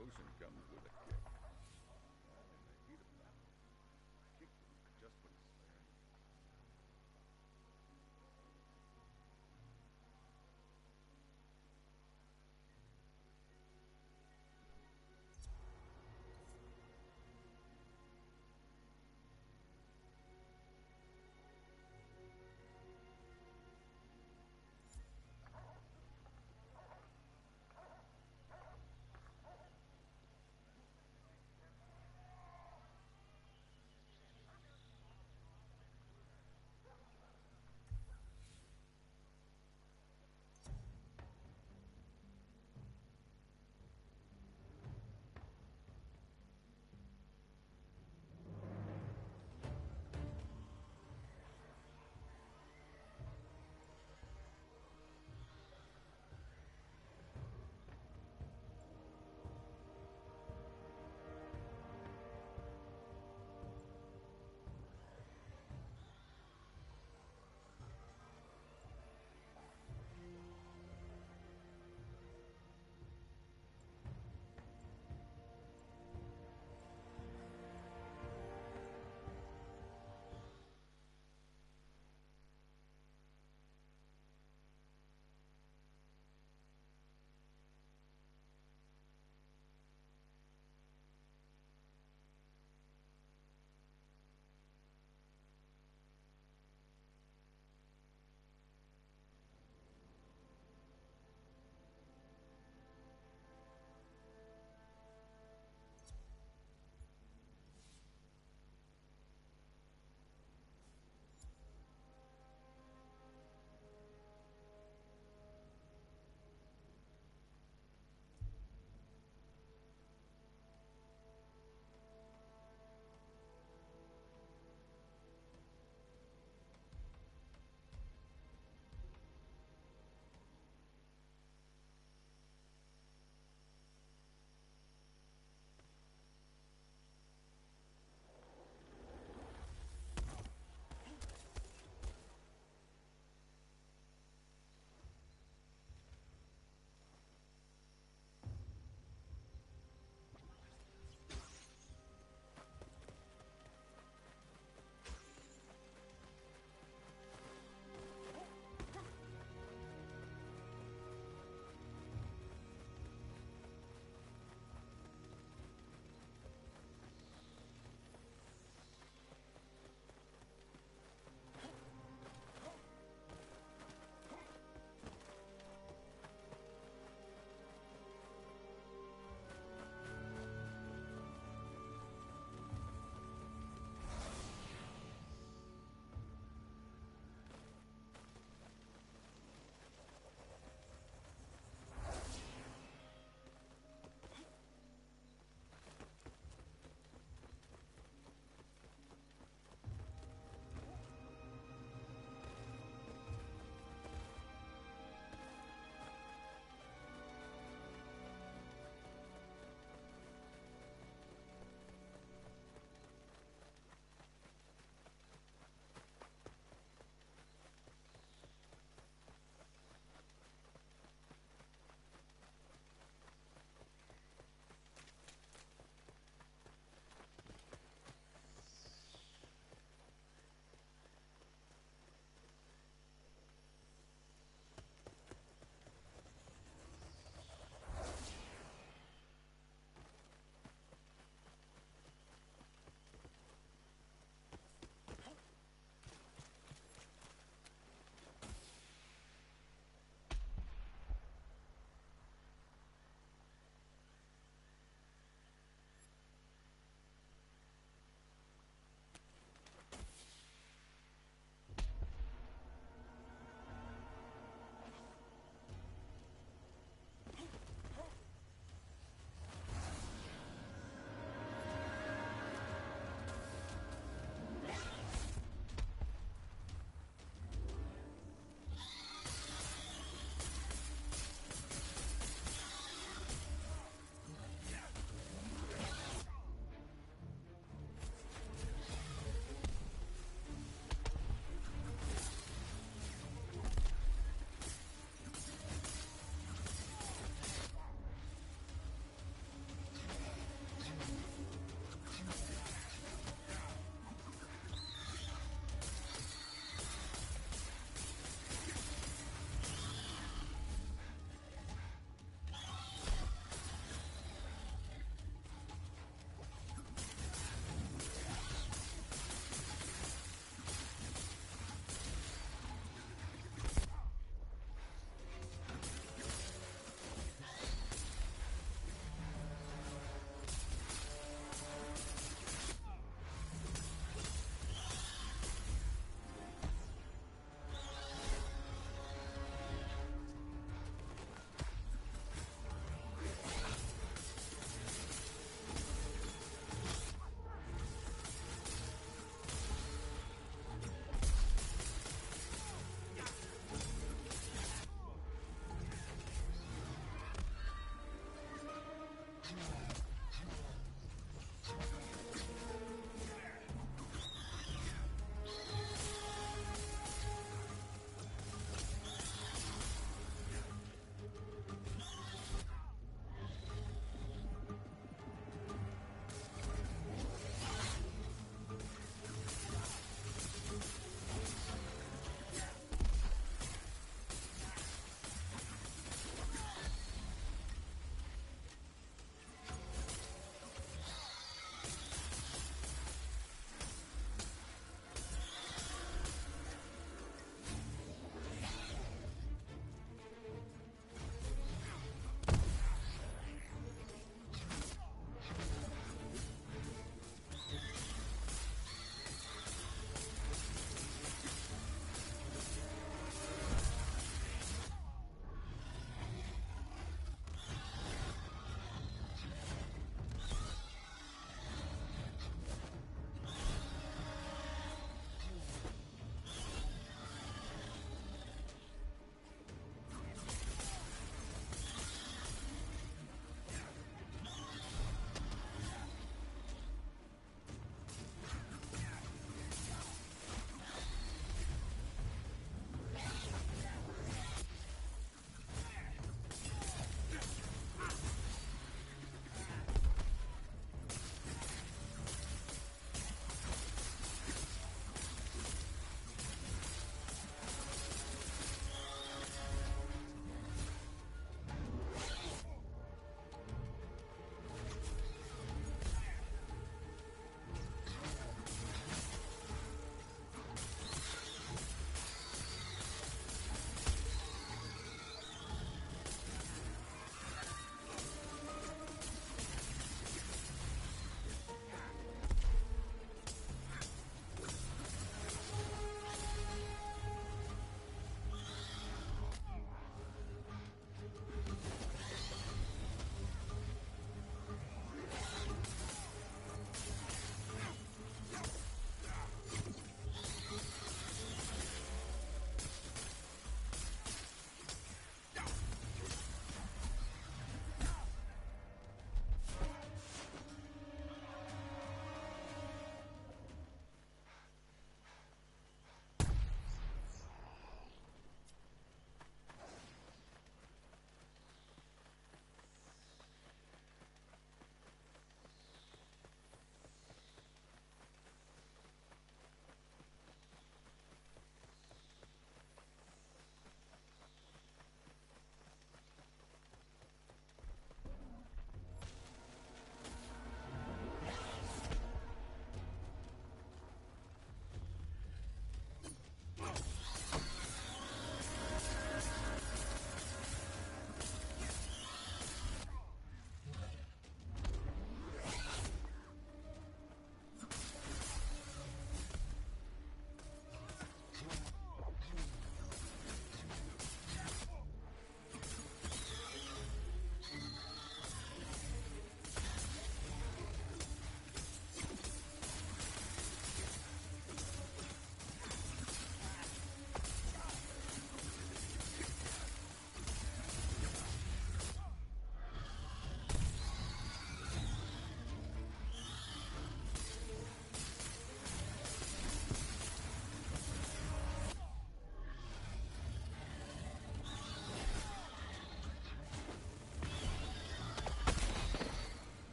potion comes with a kick. And in the heat of battle, kick just when it's there.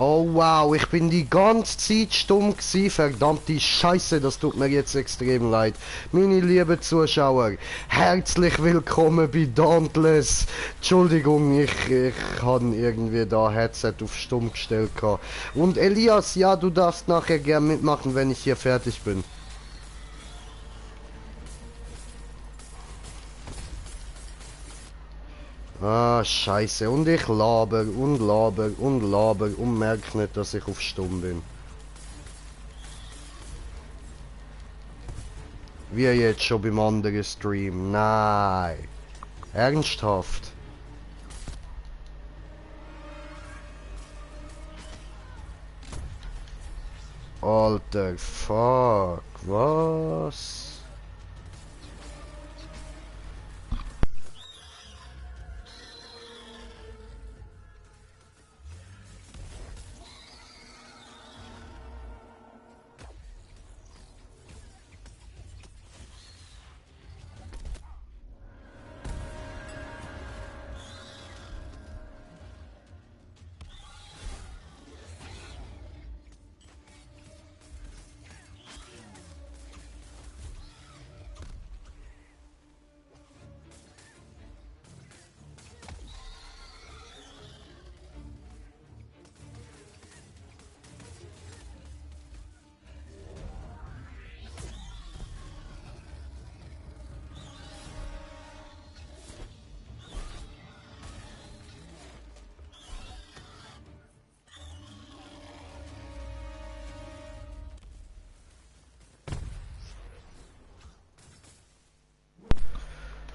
Oh wow, ich bin die ganze Zeit stumm gsi, verdammte Scheiße, das tut mir jetzt extrem leid. Meine lieben Zuschauer, herzlich willkommen bei Dauntless. Entschuldigung, ich han irgendwie da Headset auf stumm gestellt gehabt. Und Elias, ja, du darfst nachher gern mitmachen, wenn ich hier fertig bin. Ah, scheiße. Und ich laber und laber und laber und merk nicht, dass ich auf stumm bin. Wie jetzt schon beim anderen Stream. Nein. Ernsthaft. Oh Alter, fuck, was?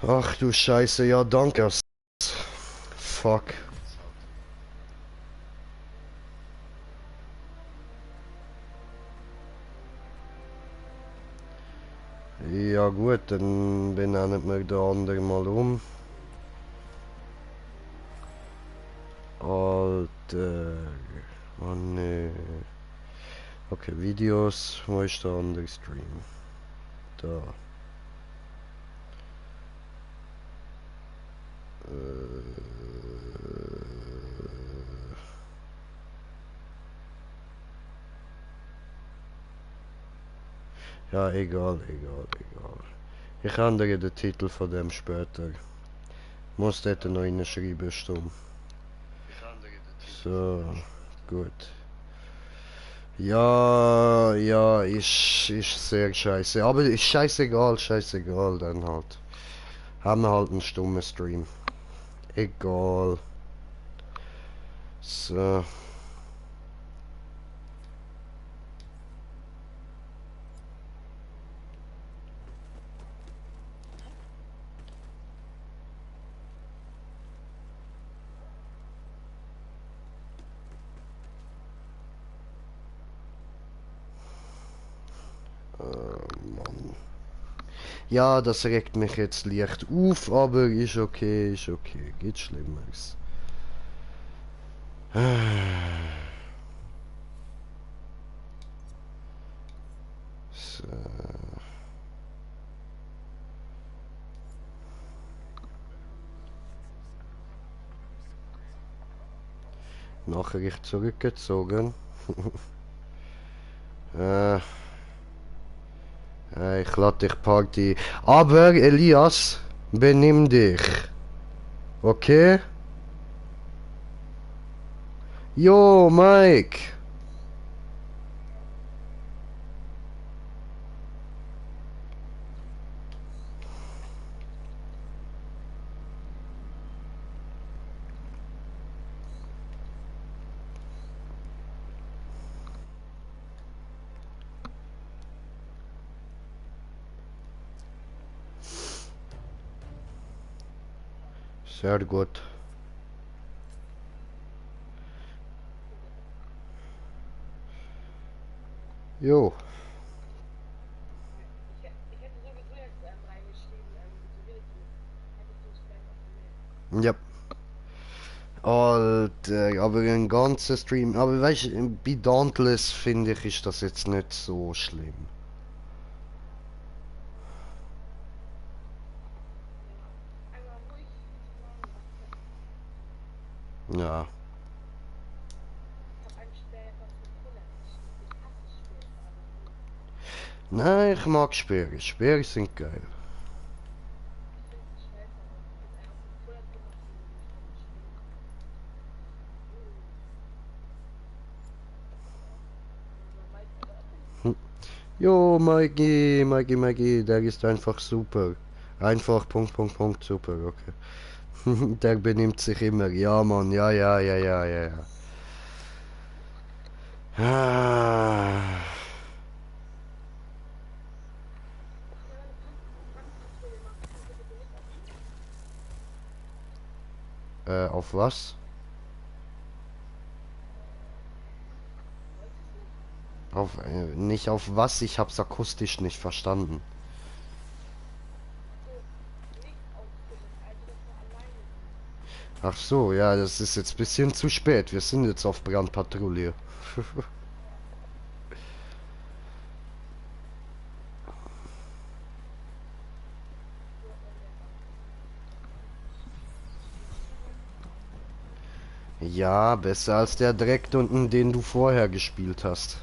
Ach du Scheiße, ja danke. Fuck. Ja gut, dann benennen wir den anderen mal um. Alter. Oh ne. Okay, Videos. Wo ist der andere Stream? Da. Ja, egal. Ich ändere den Titel von dem später. Muss dort noch reinschreiben, stumm. So, gut. Ja, ist sehr scheiße. Aber ist scheißegal, dann halt. Haben wir halt einen stummen Stream. Egal. So. Mann. Ja, das regt mich jetzt leicht auf, aber ist okay. Geht Schlimmeres. So. Nachricht zurückgezogen. Ich lade dich Party. Aber Elias, benimm dich. Okay? Jo, Mike. Sehr gut. Jo. Ja. Alter, aber ein ganzer Stream. Aber weißt du, bei Dauntless finde ich, ist das jetzt nicht so schlimm. Ja. Nein, ich mag Speere. Speere sind geil. Jo, Mikey, der ist einfach super. Einfach, Punkt, super, okay. Der benimmt sich immer. Ja, Mann, ja. Ah. Auf was? Nicht auf was, ich hab's akustisch nicht verstanden. Ach so, ja, das ist jetzt ein bisschen zu spät. Wir sind jetzt auf Brandpatrouille. Ja, besser als der Dreck unten, den du vorher gespielt hast.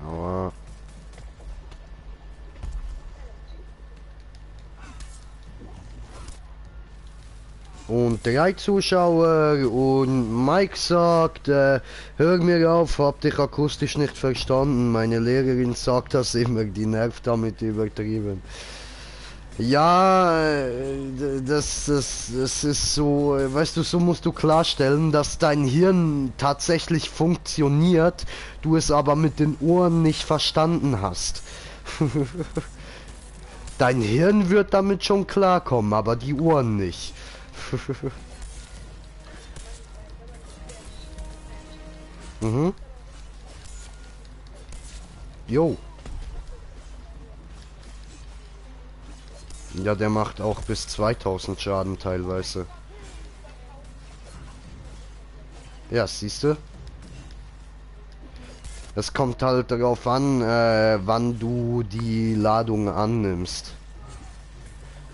Aber und 3 Zuschauer und Mike sagt, hör mir auf, hab dich akustisch nicht verstanden. Meine Lehrerin sagt das immer, die nervt damit übertrieben. Ja, das ist so, weißt du, so musst du klarstellen, dass dein Hirn tatsächlich funktioniert, du es aber mit den Ohren nicht verstanden hast. Dein Hirn wird damit schon klarkommen, aber die Ohren nicht. Mhm. Jo. Ja, der macht auch bis 2000 Schaden teilweise. Ja, siehst du? Es kommt halt darauf an, wann du die Ladung annimmst.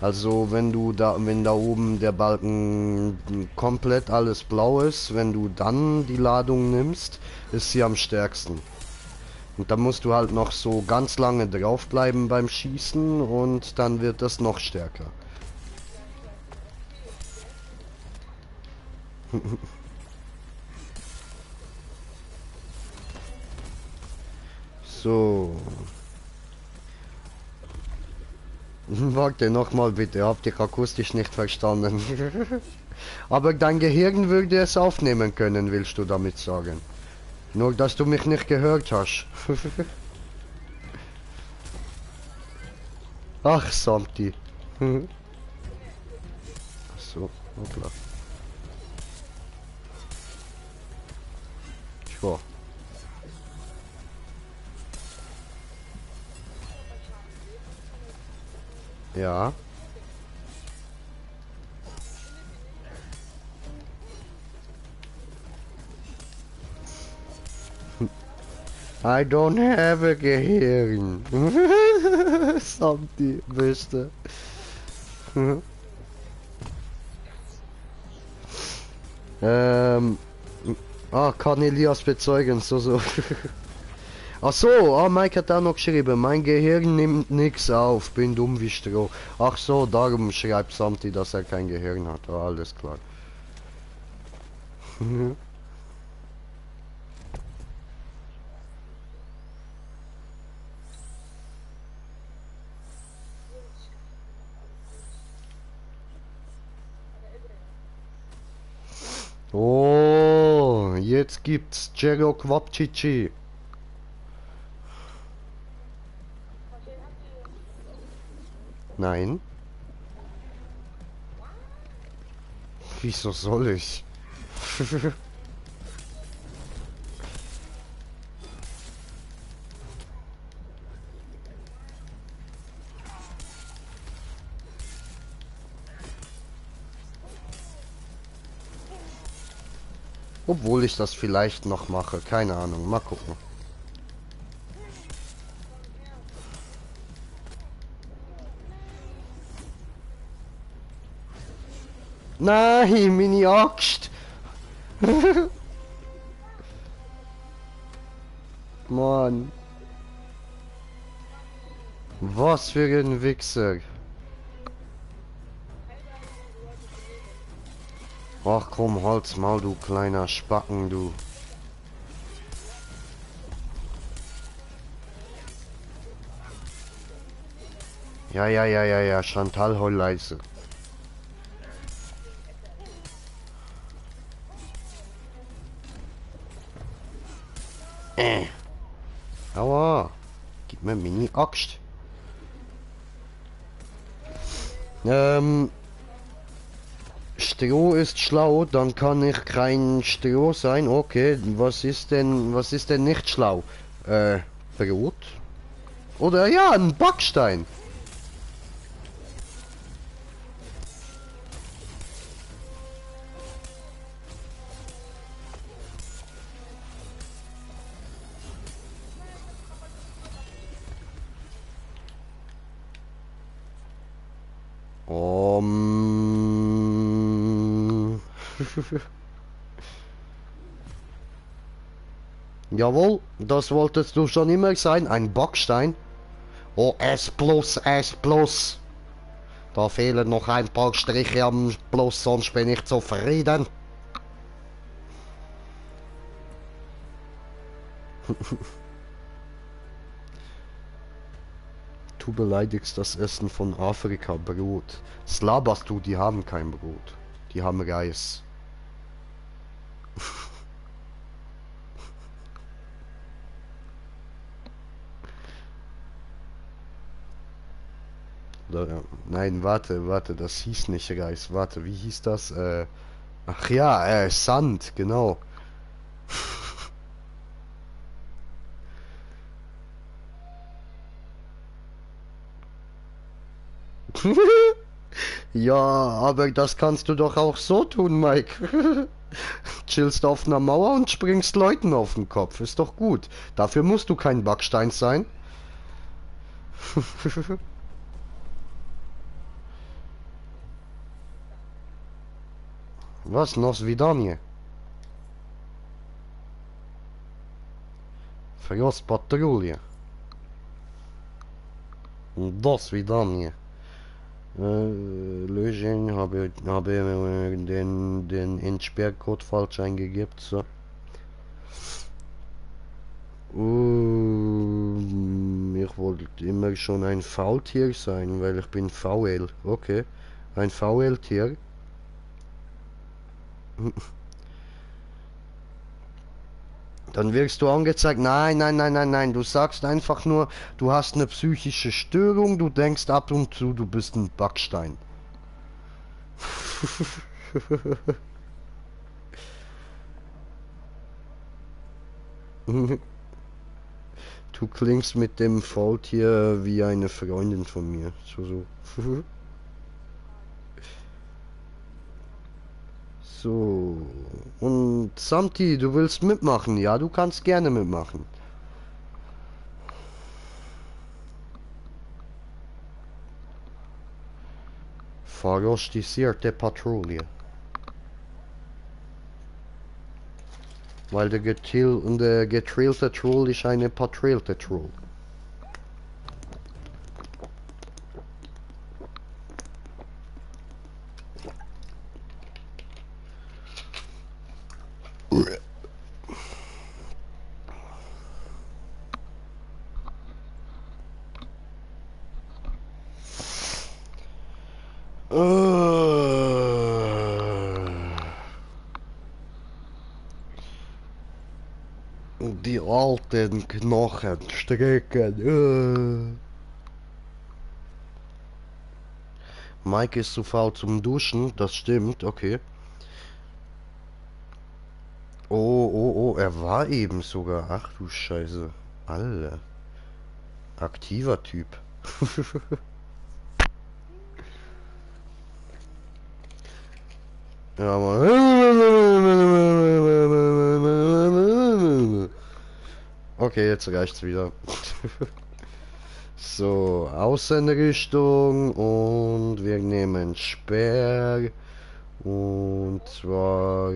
Also wenn da oben der Balken komplett alles blau ist, wenn du dann die Ladung nimmst, ist sie am stärksten. Und dann musst du halt noch so ganz lange draufbleiben beim Schießen und dann wird das noch stärker. So. Warte nochmal bitte, hab dich akustisch nicht verstanden. Aber dein Gehirn würde es aufnehmen können, willst du damit sagen? Nur, dass du mich nicht gehört hast. Ach, Samti. So, hoppla. Tja. Ja. I don't have a Gehirn. Samti, beste. ähm. Ah, kann Elias bezeugen, so. Ach so, Mike hat da noch geschrieben, mein Gehirn nimmt nix auf, bin dumm wie Stroh. Ach so, darum schreibt Samti, dass er kein Gehirn hat. Oh, alles klar. Oh, jetzt gibt's Jero Quapcici. Nein. Wieso soll ich? Obwohl ich das vielleicht noch mache, keine Ahnung, mal gucken. Nein, meine Axt! Mann. Was für ein Wichser. Ach komm, halt's mal, du kleiner Spacken, du. Ja, Chantal, heul leise. Aua. Gib mir Mini-Axt. Stroh ist schlau, dann kann ich kein Stroh sein. Okay, was ist denn nicht schlau? Brot? Oder ja, ein Backstein. Jawohl, das wolltest du schon immer sein, ein Backstein. Oh, S plus, S plus. Da fehlen noch ein paar Striche am Plus, sonst bin ich zufrieden. Du beleidigst das Essen von Afrika, Brot. Das laberst du, die haben kein Brot. Die haben Reis. Nein, warte, das hieß nicht Reis. Warte, wie hieß das? Ach ja, Sand, genau. Ja, aber das kannst du doch auch so tun, Mike. Chillst auf einer Mauer und springst Leuten auf den Kopf. Ist doch gut. Dafür musst du kein Backstein sein. Was? Nos vidanie? Verjost Patrouille. До свидания. Löschen, habe den Entsperrcode falsch eingegeben. So. Ich wollte immer schon ein Faultier sein, weil ich bin VL. Okay. Ein VL-Tier. Dann wirst du angezeigt, nein, du sagst einfach nur, du hast eine psychische Störung, du denkst ab und zu, du bist ein Backstein. Du klingst mit dem Faultier wie eine Freundin von mir. So. So. Und Samti, du willst mitmachen? Ja, du kannst gerne mitmachen. Verrostisierte Patrouille. Weil der getrillte Troll ist eine patrouillte Troll. Die alten Knochenstrecken. Mike ist zu faul zum Duschen, das stimmt, okay. Oh, er war eben sogar. Ach du Scheiße. Alle. Aktiver Typ. Ja, okay, jetzt reicht's wieder. So, Außenrichtung und wir nehmen Sperr und zwar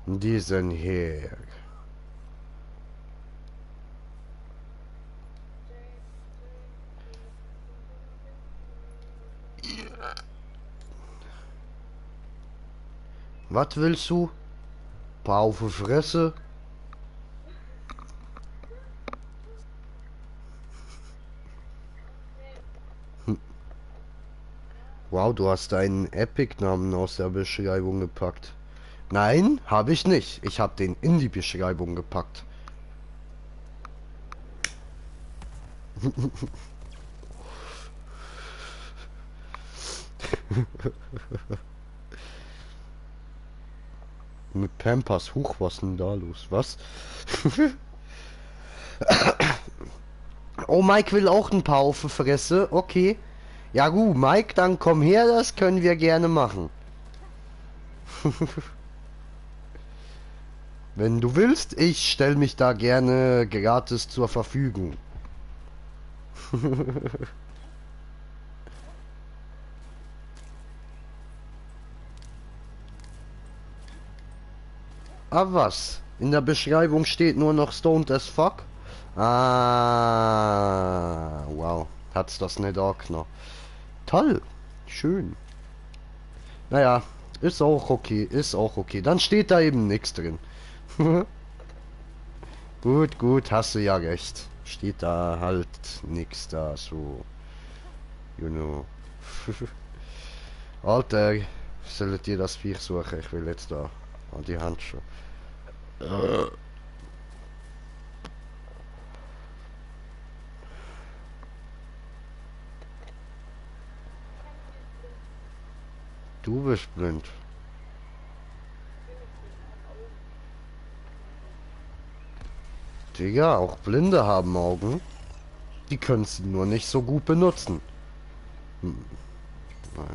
diesen hier. Was willst du? Paar auf die Fresse? Wow, du hast einen Epic-Namen aus der Beschreibung gepackt. Nein, habe ich nicht. Ich habe den in die Beschreibung gepackt. Mit Pampers, huch, was denn da los? Was? Oh, Mike will auch ein paar auf die Fresse. Okay. Ja gut, Mike, dann komm her, das können wir gerne machen. Wenn du willst, ich stelle mich da gerne gratis zur Verfügung. Ah, was? In der Beschreibung steht nur noch stoned as fuck? Ah, wow. Hat's das nicht auch noch? Toll. Schön. Naja, ist auch okay, ist auch okay. Dann steht da eben nichts drin. Gut, gut, hast du ja recht. Steht da halt nichts da, so. You know. Alter, solltet ihr das Viech suchen? Ich will jetzt da an die Handschuhe. Du bist blind. Digga, auch Blinde haben Augen. Die können sie nur nicht so gut benutzen. Hm. Naja.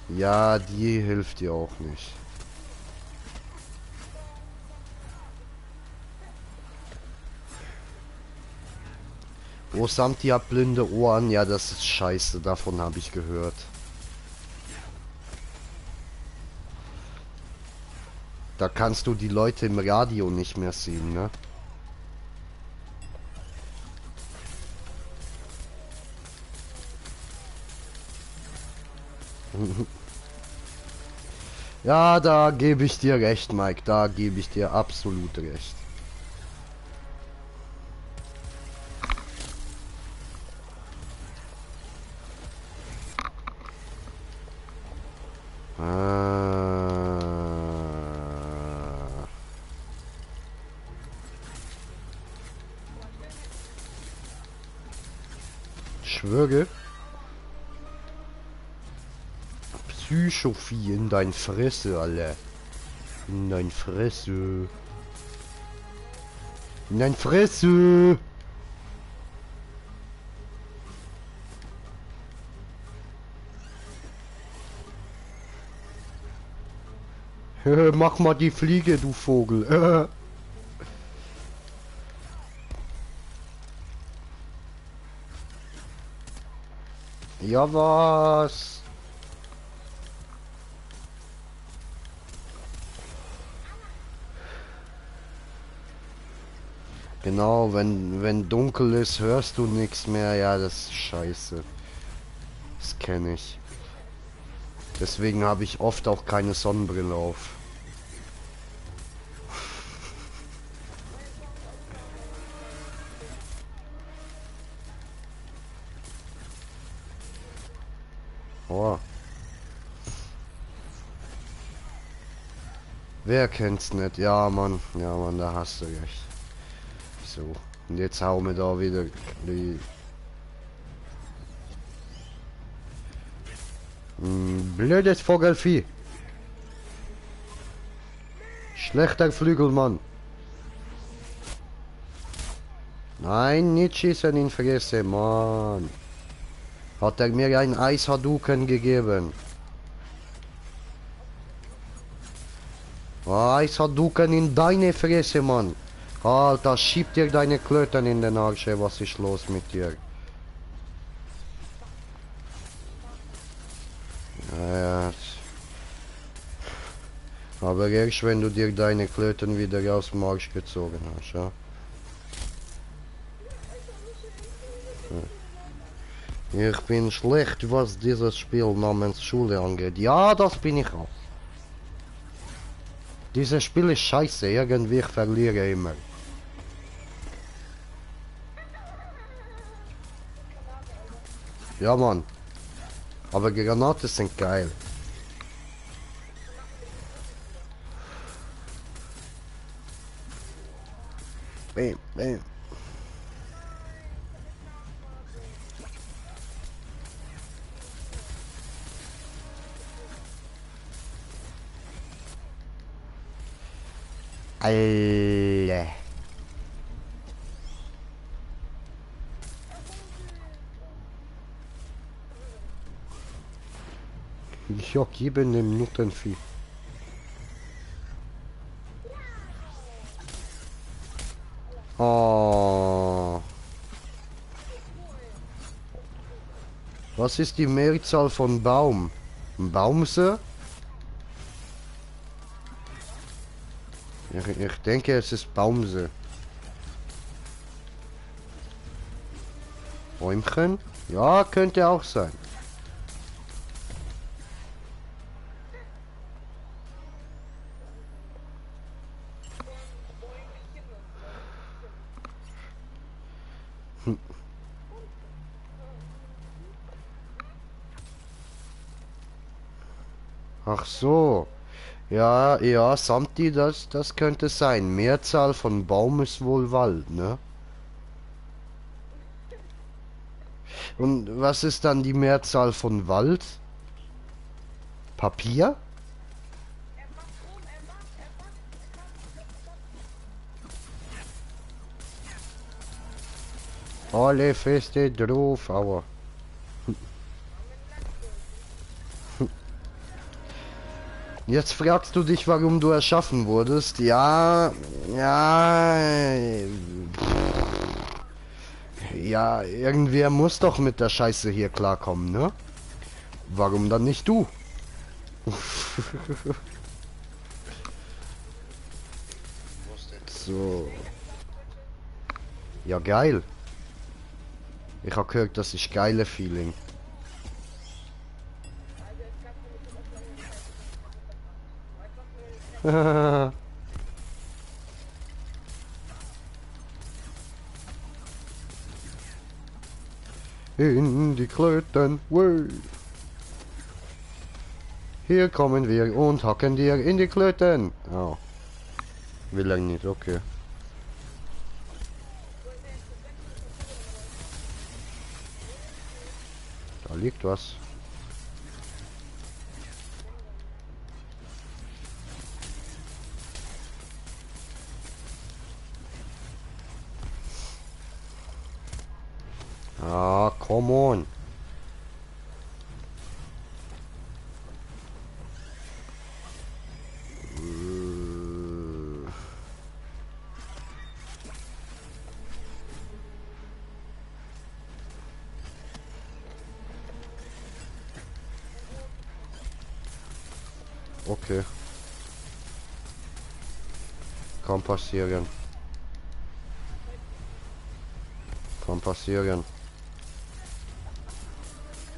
Ja, die hilft dir auch nicht. Oh, Santi hat blinde Ohren. Ja, das ist scheiße. Davon habe ich gehört. Da kannst du die Leute im Radio nicht mehr sehen, ne? Ja, da gebe ich dir recht, Mike. Da gebe ich dir absolut recht. Schwöre. Psychophie in dein Fresse, Alter. In dein Fresse. In dein Fresse. Mach mal die Fliege, du Vogel. Ja, was? Genau, wenn dunkel ist, hörst du nichts mehr. Ja, das ist scheiße. Das kenne ich. Deswegen habe ich oft auch keine Sonnenbrille auf. Oh. Wer kennt's nicht? Ja, Mann, da hast du recht. So, und jetzt hauen wir da wieder die... Blödes Vogelvieh. Schlechter Flügelmann. Nein, nicht schießen in Fresse, Mann. Hat er mir ein Eishaduken gegeben. Eishaduken in deine Fresse, Mann. Alter, schieb dir deine Klöten in den Arsch, was ist los mit dir? Ja. Aber erst wenn du dir deine Klöten wieder aus dem Arsch gezogen hast, ja? Ich bin schlecht, was dieses Spiel namens Schule angeht. Ja, das bin ich auch. Dieses Spiel ist scheiße, irgendwie ich verliere immer. Ja, Mann. Aber Granaten sind geil. Bam, bam. Alle. Ja, gebe 1 Minuten. Oh. Was ist die Mehrzahl von Baum? Baumse? Ich denke, es ist Baumse. Bäumchen? Ja, könnte auch sein. Ach so. Ja, ja, Samti, das könnte sein. Mehrzahl von Baum ist wohl Wald, ne? Und was ist dann die Mehrzahl von Wald? Papier? Alle Feste drauf, aua. Jetzt fragst du dich, warum du erschaffen wurdest. Ja, ja, ja, irgendwer muss doch mit der Scheiße hier klarkommen, ne? Warum dann nicht du? So. Ja, geil. Ich hab gehört, das ist geile Feeling. In die Klöten, wow. Hier kommen wir und hacken dir in die Klöten. Oh. Will er nicht, okay. Da liegt was. Ah, come on. Okay. Kann passieren. Kann passieren.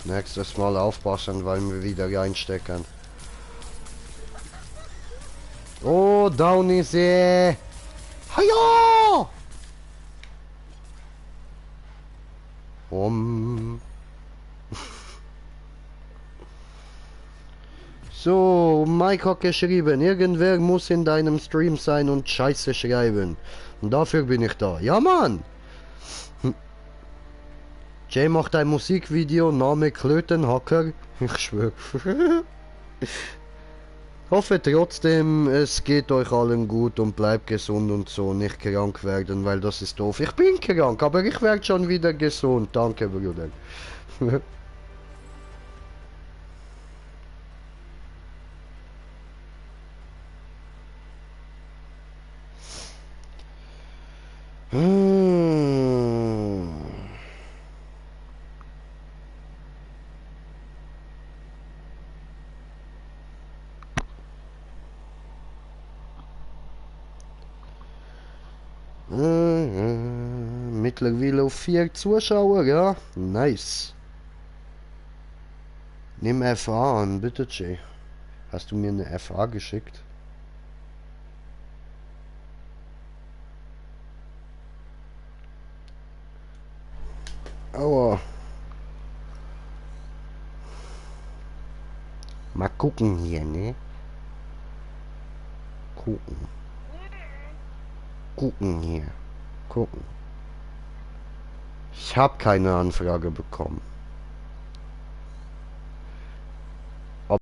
Nächstes Mal aufpassen, weil wir wieder reinstecken. Oh, Downy See. Haja! So, Mike hat geschrieben, irgendwer muss in deinem Stream sein und Scheiße schreiben. Und dafür bin ich da. Ja, Mann! Jay macht ein Musikvideo, Name Klötenhacker. Ich schwöre. Hoffe trotzdem, es geht euch allen gut und bleibt gesund und so, nicht krank werden, weil das ist doof. Ich bin krank, aber ich werde schon wieder gesund. Danke, Bruder. Mittlerweile auf 4 Zuschauer, ja? Nice. Nimm FA an, bitte, Jay. Hast du mir eine FA geschickt? Aua. Mal gucken hier, ne? Gucken. Gucken hier. Gucken. Ich habe keine Anfrage bekommen. Ob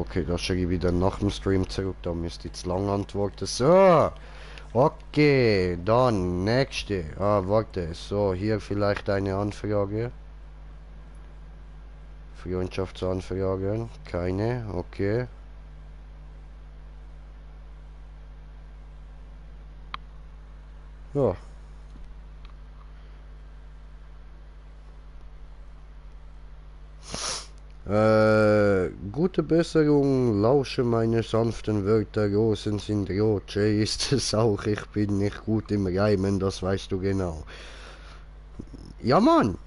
okay, da schicke ich wieder nach dem Stream zurück. Da müsste ich zu lang antworten. So. Okay, dann nächste. Ah, warte. So, hier vielleicht eine Anfrage. Freundschaftsanfragen. Keine. Okay. Ja. Gute Besserung, lausche meine sanften Wörter, Rosen sind rot, Jay ist es auch, ich bin nicht gut im Reimen, das weißt du genau. Ja, Mann!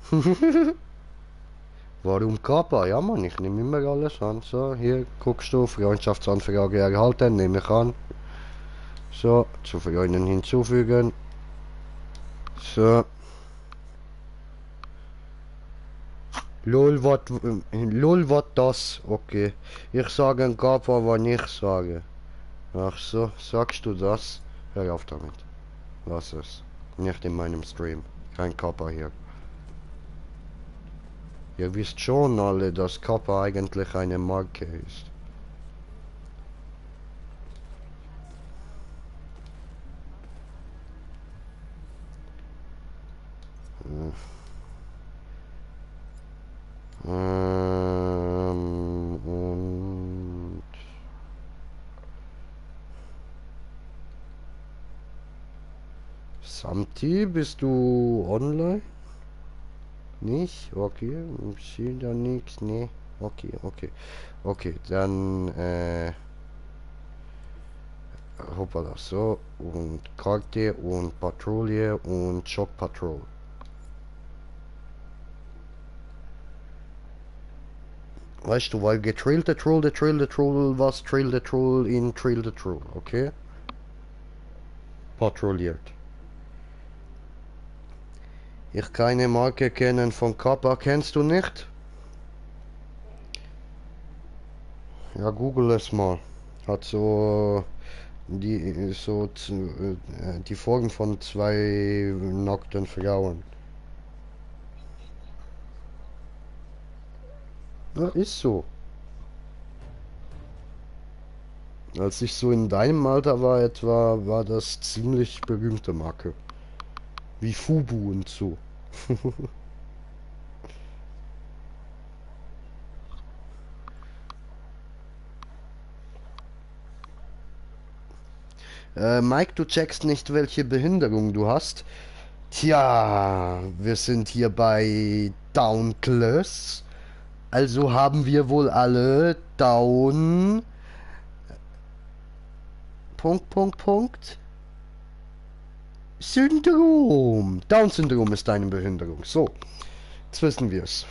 Warum Kappa? Ja, Mann, ich nehme immer alles an. So, hier guckst du, Freundschaftsanfrage erhalten, nehme ich an. So, zu Freunden hinzufügen. So. Lol, wat das? Okay. Ich sage ein Kappa, wann ich sage. Ach so, sagst du das? Hör auf damit. Lass es. Nicht in meinem Stream. Kein Kappa hier. Ihr wisst schon alle, dass Kappa eigentlich eine Marke ist. Und... Samti, bist du online? Nicht? Okay, ich sehe da nichts. Nee. Okay, okay. Okay, dann, hoppala, so. Und Karte und Patrouille und Shock Patrol. Weißt du, weil getrail the Troll, was Trail the Troll in Trail the Troll, okay? Patrouilliert. Ich keine Marke kennen von Kappa, kennst du nicht? Ja, google es mal. Hat so die Form von zwei nackten Frauen. Ja, ist so. Als ich so in deinem Alter war etwa, war das ziemlich berühmte Marke. Wie Fubu und so. Mike, du checkst nicht, welche Behinderung du hast. Tja, wir sind hier bei Downkless. Also haben wir wohl alle Down... Punkt, Punkt, Punkt. Syndrom. Down-Syndrom ist deine Behinderung. So, jetzt wissen wir es.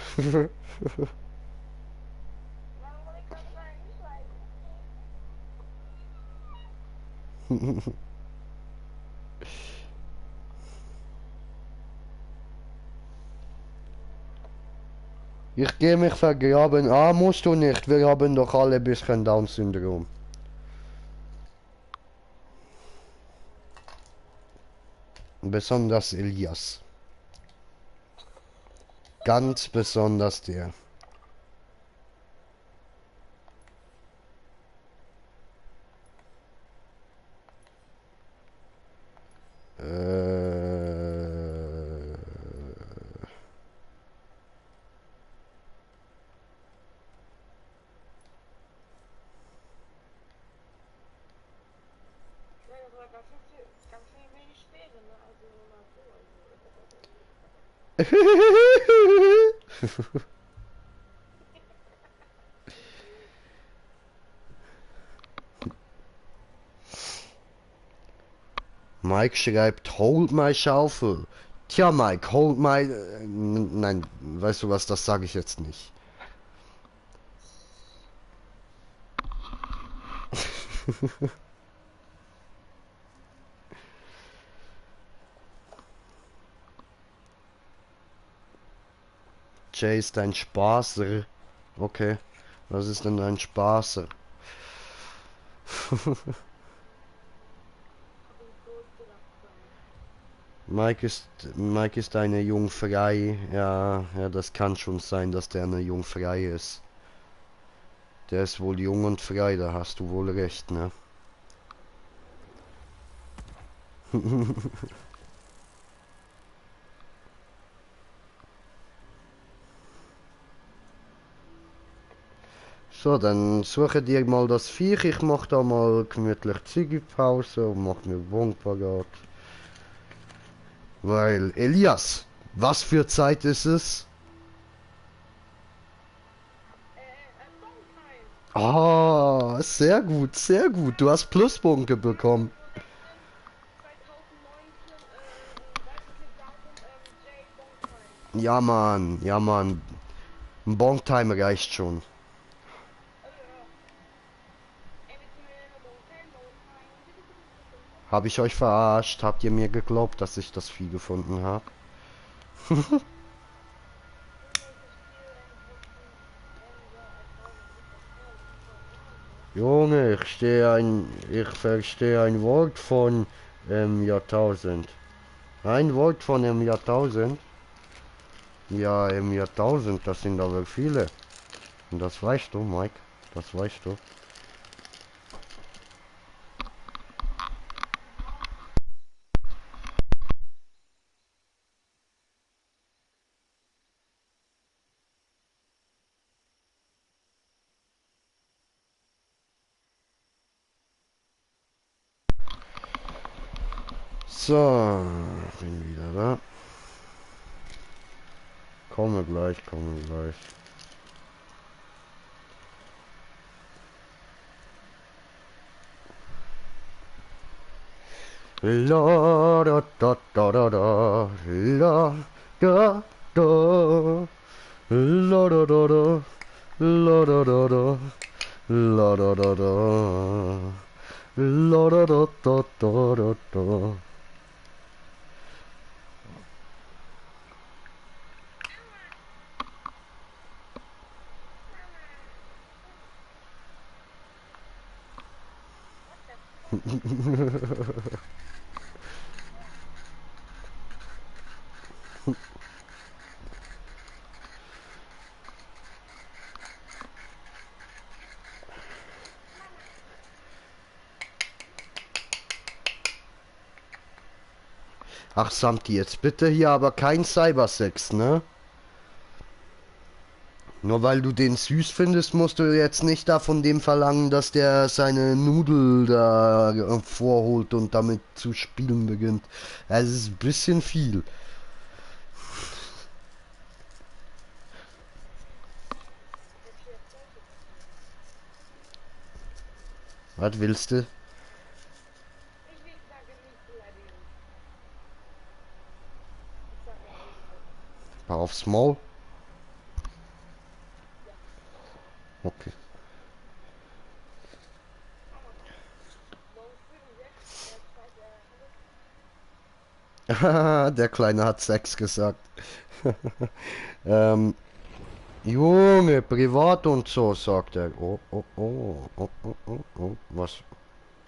Ich gehe mich vergraben. Ah, musst du nicht. Wir haben doch alle ein bisschen Down-Syndrom. Besonders Elias. Ganz besonders der. Mike schreibt, hold my Schaufel. Tja, Mike, hold my... nein, weißt du was, das sage ich jetzt nicht. Jay ist ein Spaßer. Okay, was ist denn ein Spaßer? Mike ist eine Jungfrei. Ja, ja, das kann schon sein, dass der eine Jungfrei ist. Der ist wohl jung und frei, da hast du wohl recht, ne? So, dann suche dir mal das Viech. Ich mach da mal gemütlich Ziggy-Pause und mach mir Bon parat. Weil, Elias, was für Zeit ist es? Ah, sehr gut, sehr gut. Du hast Pluspunkte bekommen. 2019, weibliche Datum, J. Bongtime. Ja, Mann, ja, Mann. Ein Bon-Time reicht schon. Ja. Anytime, Bongtime, Bongtime. Habe ich euch verarscht? Habt ihr mir geglaubt, dass ich das Vieh gefunden habe? Junge, ich verstehe ein Wort von Jahr 1000. Ist das ehrlich? Junge, ich verstehe ein Wort von Jahrtausend. Ein Wort von Jahrtausend? Ja, Jahrtausend, das sind aber viele. Und das weißt du, Mike. Das weißt du. So, bin wieder da. Komme gleich, komme gleich. La da da da da da la da da la da da da la da da da la da da da la da da da da da da. What the fuck? Ach Samti, jetzt bitte hier aber kein Cybersex, ne? Nur weil du den süß findest, musst du jetzt nicht da von dem verlangen, dass der seine Nudel da vorholt und damit zu spielen beginnt. Es ist ein bisschen viel. Ich verstehe das Deutsche nicht. Was willst du? Ich will sagen, nicht beleidigen. Ich sag mal Ehrenwort. Paar aufs Maul? Ja. Okay. Mama, morgen früh um 6, scheiße, Der Kleine hat Sex gesagt. ähm, Junge, privat und so, sagt er. Oh, oh, oh, oh, oh, oh, oh. Was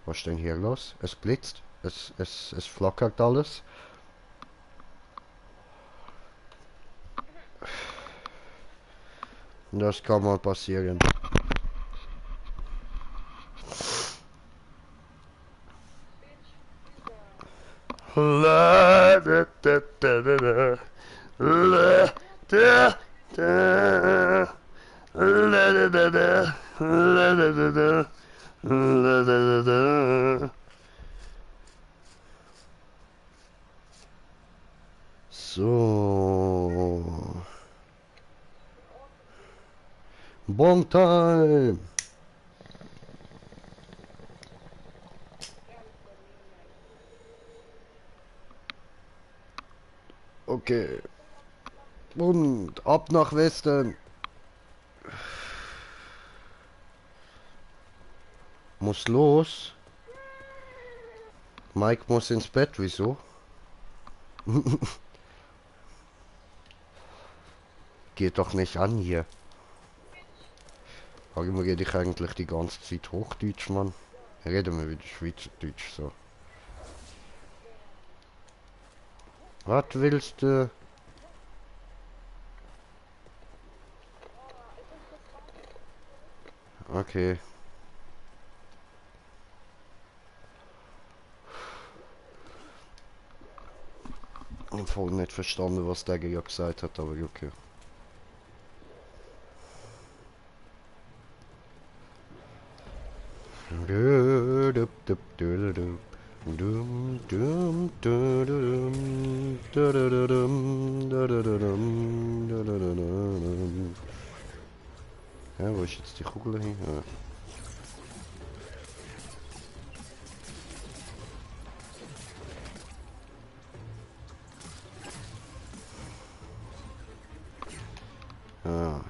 ist denn hier los? Es blitzt. Es flackert alles. Das kann mal passieren. Bitch, Pizza. La da da da da da. La da da. La da da da. La da da da. La da da da. So. In Ordnung. Bon time. Ehrlich, Berlin, like. Okay. Und ab nach Westen. Muss los. Mike muss ins Bett, wieso? Geht doch nicht an hier. Warum rede ich eigentlich die ganze Zeit Hochdeutsch, Mann? Reden wir wieder Schweizerdeutsch, so. Was willst du? Okay. Ich habe voll nicht verstanden, was der ja gesagt hat, aber okay. Ja, wo ist jetzt die Kugel hin? Ja. Ah.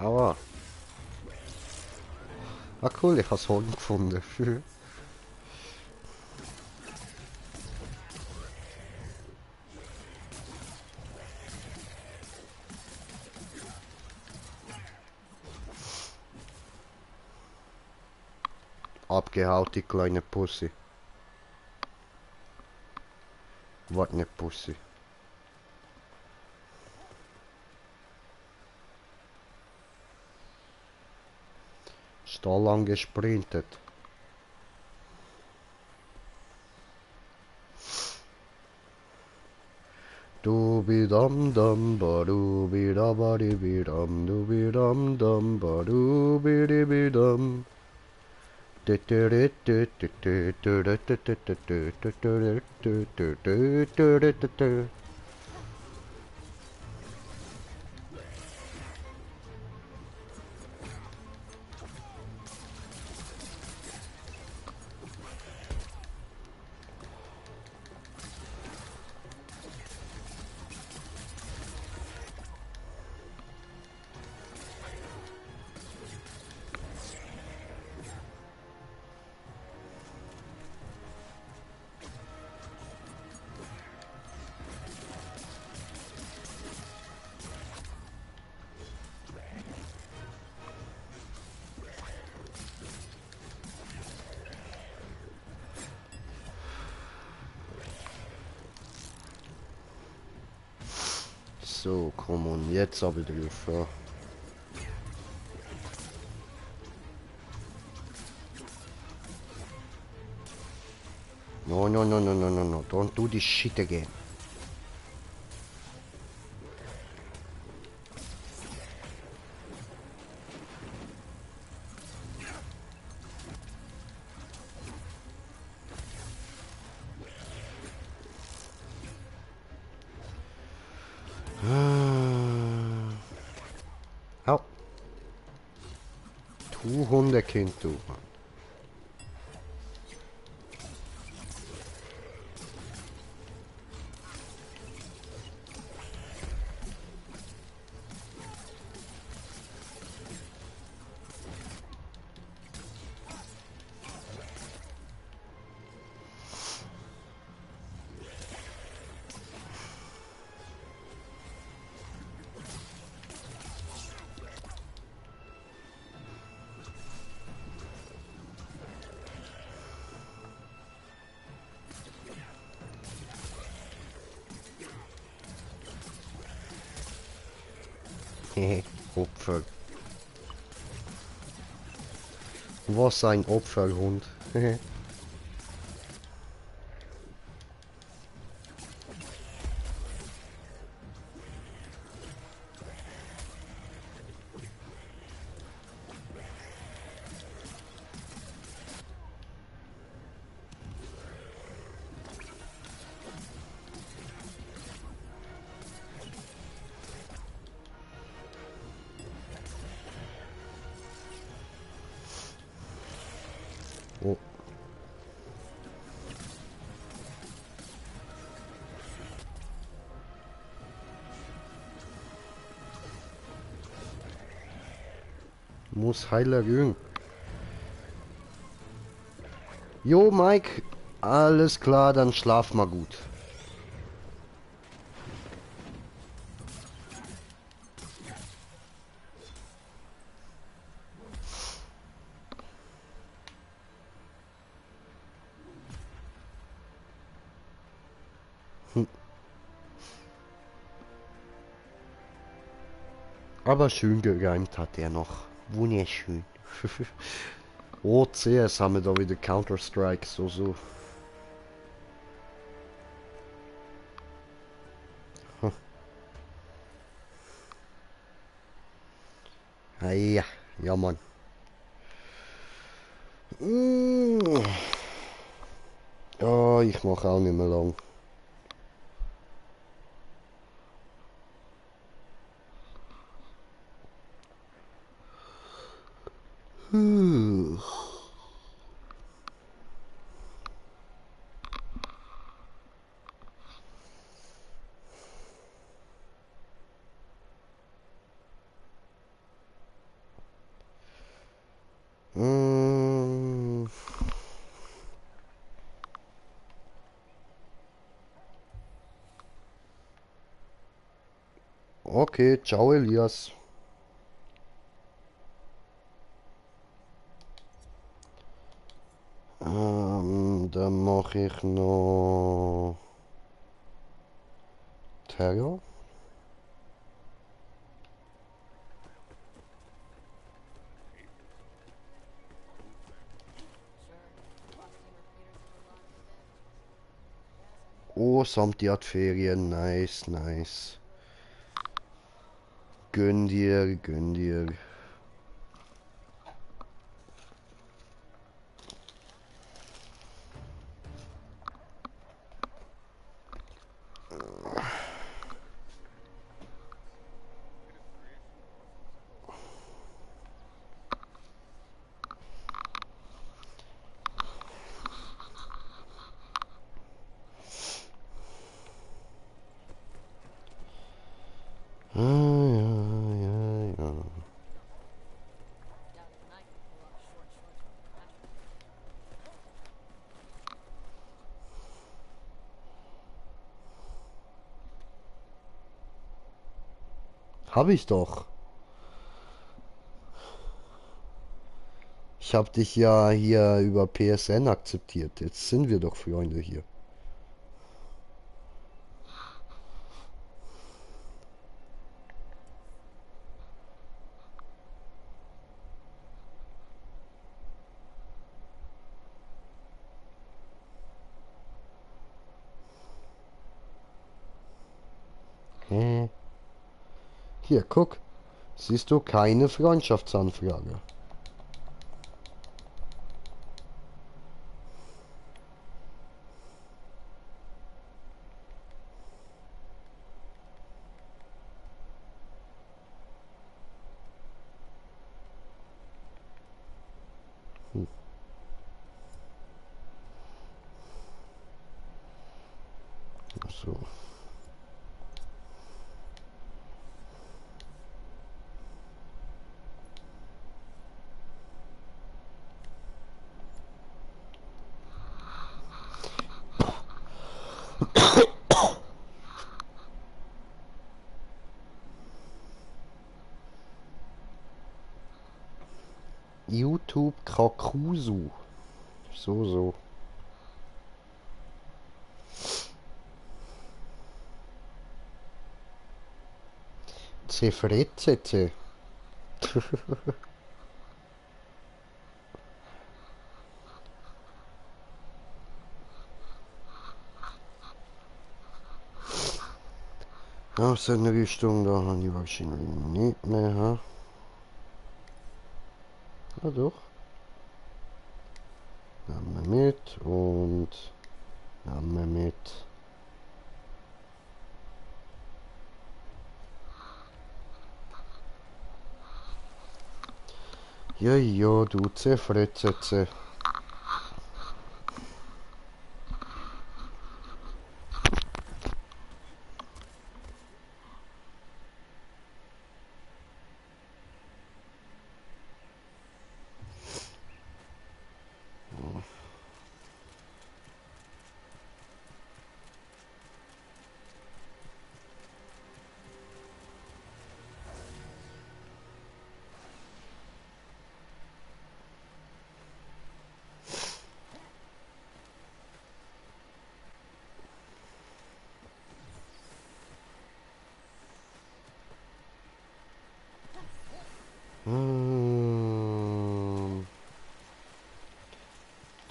Aua. Ah cool, ich hab's Horn gefunden. Abgehaut, die kleine Pussy. Was ne Pussy? Ist da lang gesprintet. Du bi dam dam ba du bi da ba di bi dam du bi dam dam ba du bi di bi dam. So, komm on, jetzt aber drauf, ja. No, no, no, no, no, no, no, don't do this shit again. Au. Du Hundekind, du. Opfer. Was ein Opferhund. Oh. Muss Heiler gehen. Jo, Mike. Alles klar, dann schlaf mal gut. Aber schön gereimt hat er noch. Wunderschön. Oh, CS haben wir da wieder Counter-Strike, so. Ah, ja, ja, Mann. Mm. Ja, ich mache auch nicht mehr lang. Mm. Okay, ciao Elias. Dann mache ich noch Terror. Oh, Samti hat Ferien. Nice, nice. Gönn dir, gönn dir. Ah, ja, ja, ja. Hab ich doch. Ich hab dich ja hier über PSN akzeptiert. Jetzt sind wir doch Freunde hier. Hä? Hier, guck. Siehst du keine Freundschaftsanfrage? Ach so. YouTube Krakusu. So. Zefretzete. Aus der Richtung, da haben die wahrscheinlich nicht mehr, ha? Na doch. Nehmen wir mit und nehmen wir mit. Ja, ja, du Zefretzete.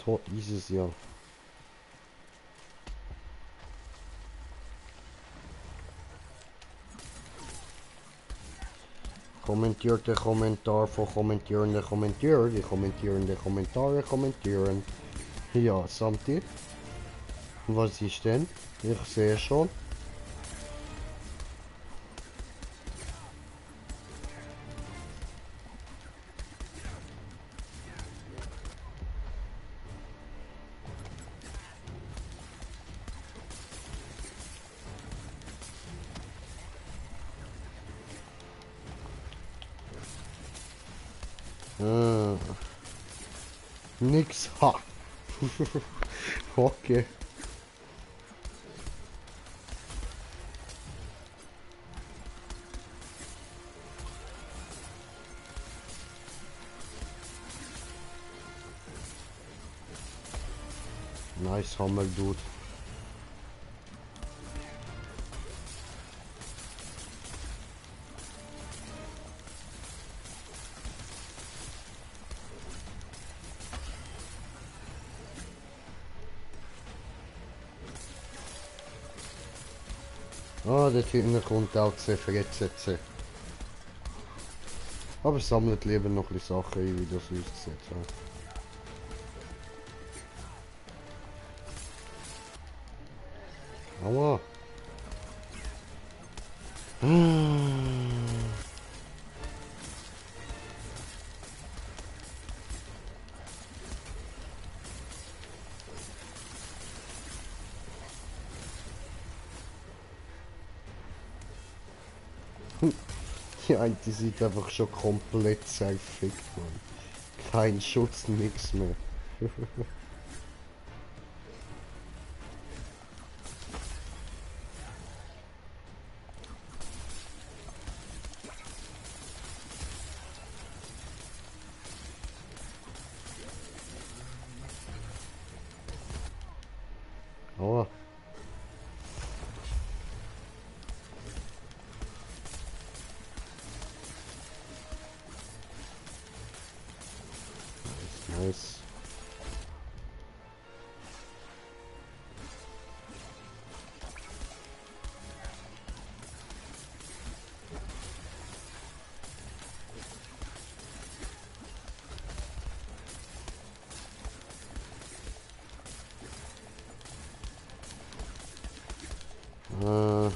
So ist es ja. Kommentiert de Kommentar von kommentierende Kommentier, die kommentierende Kommentare kommentieren. Ja, Samti. Was ist denn? Ich sehe schon. Nix. Ha. Okay. Nice Hammer, dude. Ah, dort hinten kommt auch zu verletzen. Aber sammelt lieber noch ein bisschen Sachen ein, wie das aussieht. Ja. Aua. Die eine sieht einfach schon komplett zerfickt, man. Kein Schutz, nix mehr. Aua. Nice. Äh.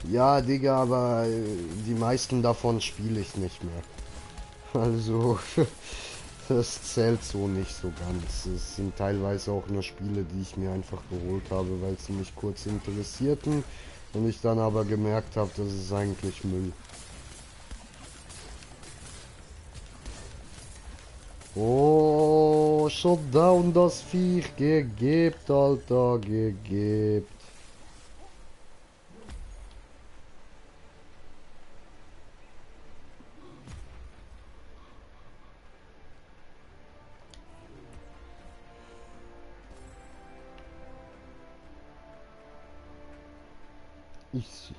Ja, Digga, aber die meisten davon spiele ich nicht mehr. Also, das zählt so nicht so ganz. Es sind teilweise auch nur Spiele, die ich mir einfach geholt habe, weil sie mich kurz interessierten und ich dann aber gemerkt habe, das ist eigentlich Müll. Oh, schon down das Viech, gegebt, Alter, gegebt. Ich.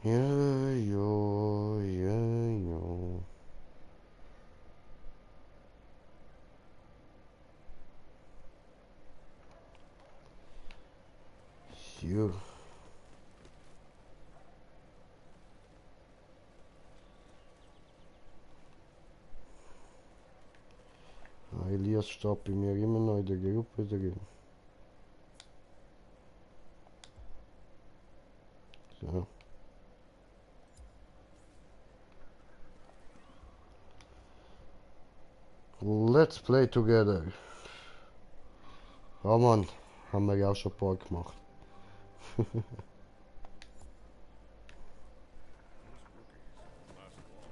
Ja, jo, ja, jo. Jo. Elias steht bei mir immer noch in der Gruppe drin. So. Let's play together. Ja, Mann, haben wir ja auch schon ein paar gemacht. Most rookies last long.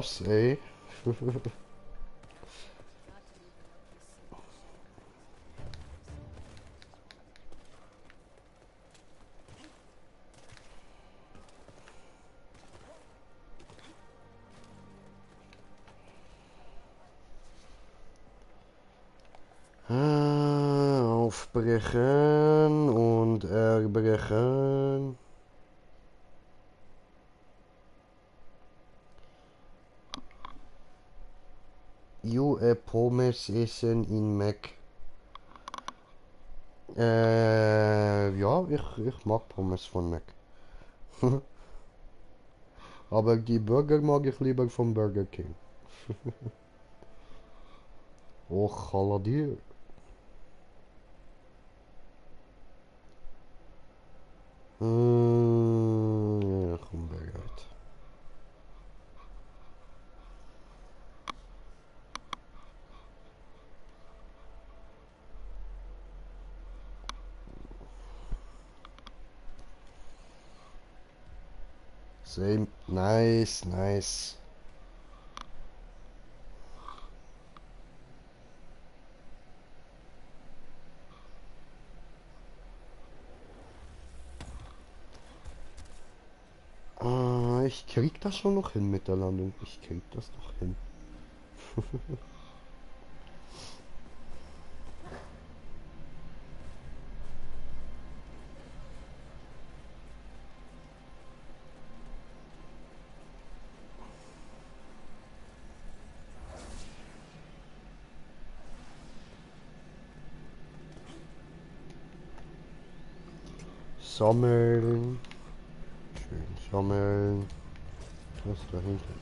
krass, ey. Aufbrechen und erbrechen. You a Pommes essen in Mac. Ja, ich mag Pommes von Mac. Aber die Burger mag ich lieber vom Burger King. Och, Haladier. Ja, komm bereit. Same. Nice, nice. Ich krieg das schon noch hin mit der Landung. Ich krieg das noch hin. Sammeln. Schön sammeln. Was da hinten?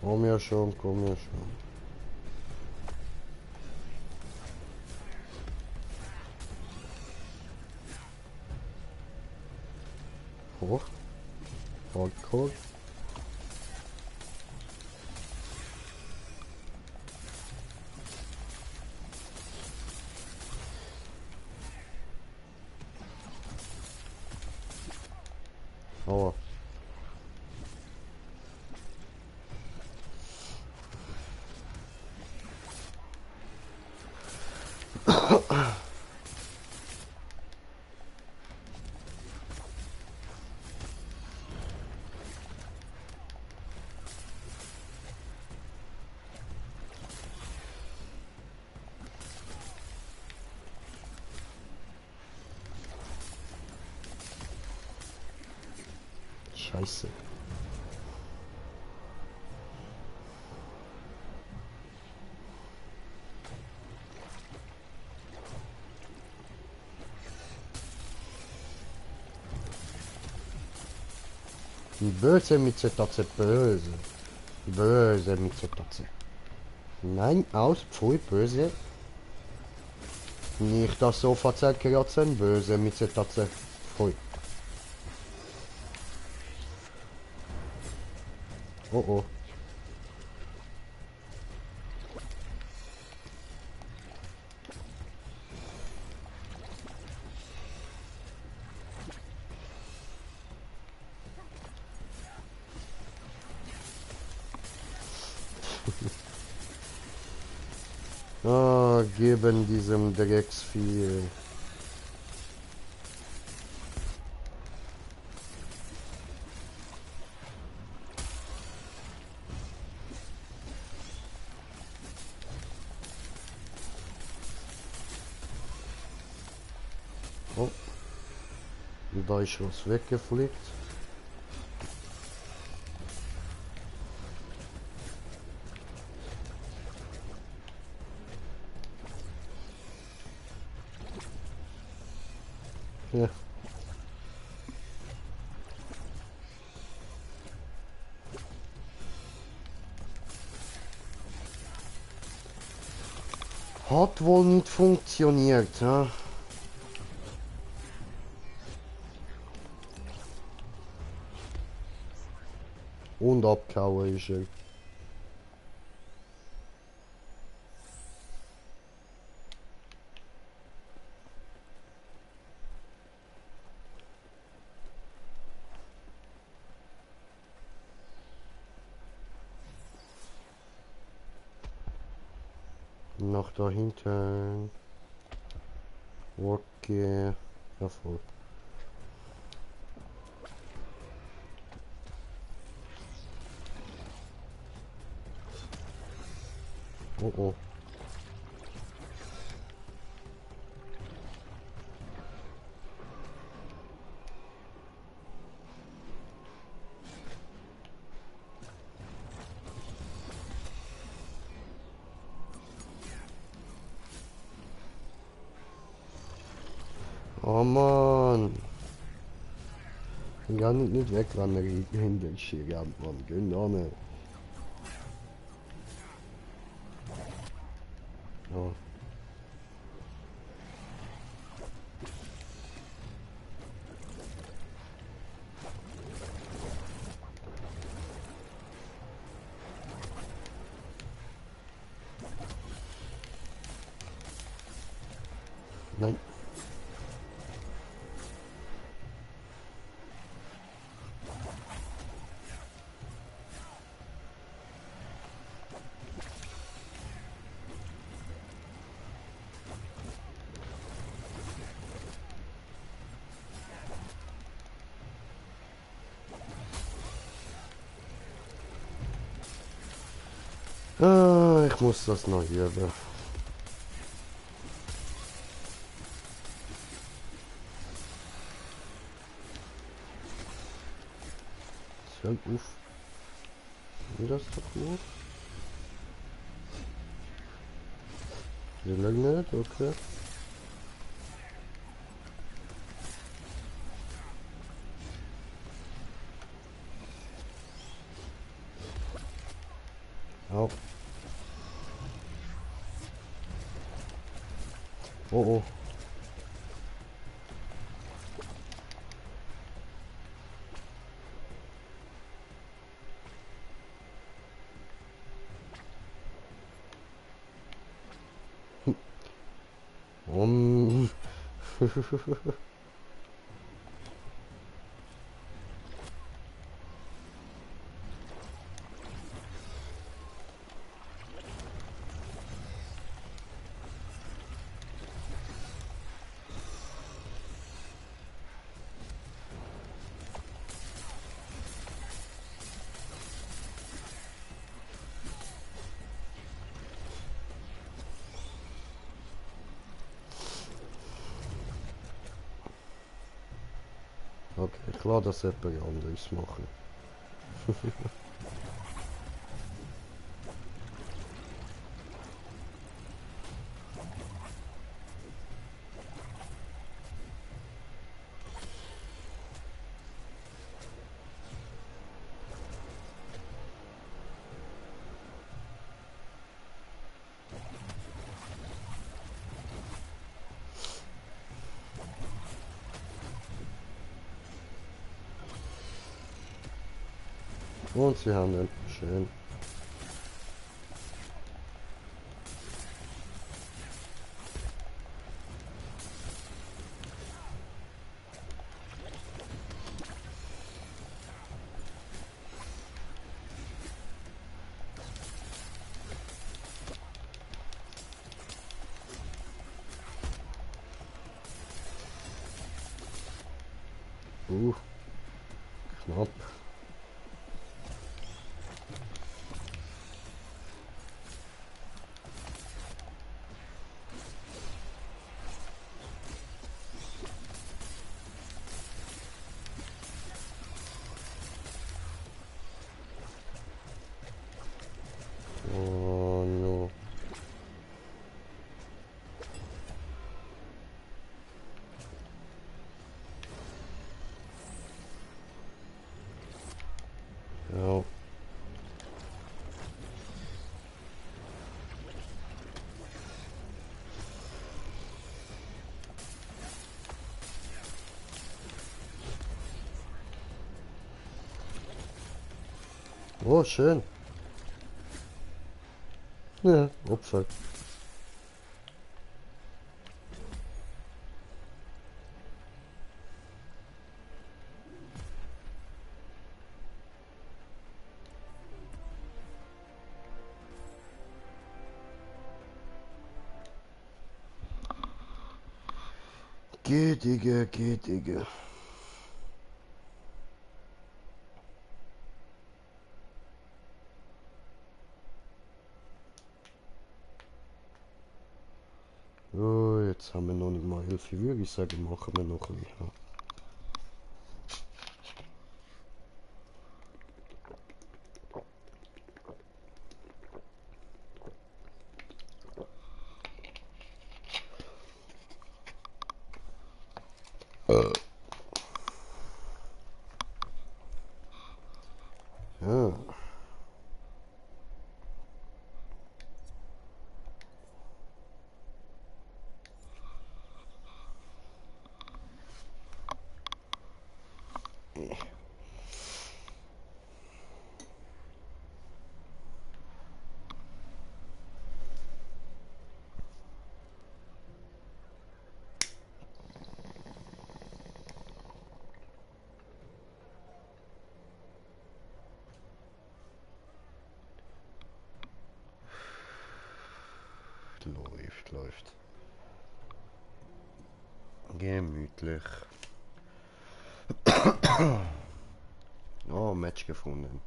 Komm ja schon, komm ja schon. Hoch. Hardcore. Aua. Scheiße. Böse Mitzetatze, böse. Böse Mitzetatze. Nein, aus, pfui, böse. Nicht das Sofa zerkratzen, böse Mitzetatze. Pfui. Oh oh. Ah, geben diesem Drecksvieh. Oh, da ist was weggeflickt. Ja. Hat wohl nicht funktioniert, ja. Und abgehauen ist er. Nach da hinten. Okay. Ja, voll. Oh oh. Oh Mann. Ja, nicht wegrennen, hinter Mann. Gönn an. Ja. Nein. Ah, ich muss das noch üben. Hör auf. Wie das doch nur? Will er nicht? Okay. Au. Oh oh. Um. Okay, klar, das hätte ich anders machen. Und sie haben den. Schön. Knapp. Oh no. Ja. Oh, schön. Ja, Opfer. Geh, Digga. Oh, jetzt haben wir noch nicht mal 11 Uhr, würde ich sagen, machen wir noch ein bisschen. Ja. Läuft. Gemütlich. Oh, Match gefunden.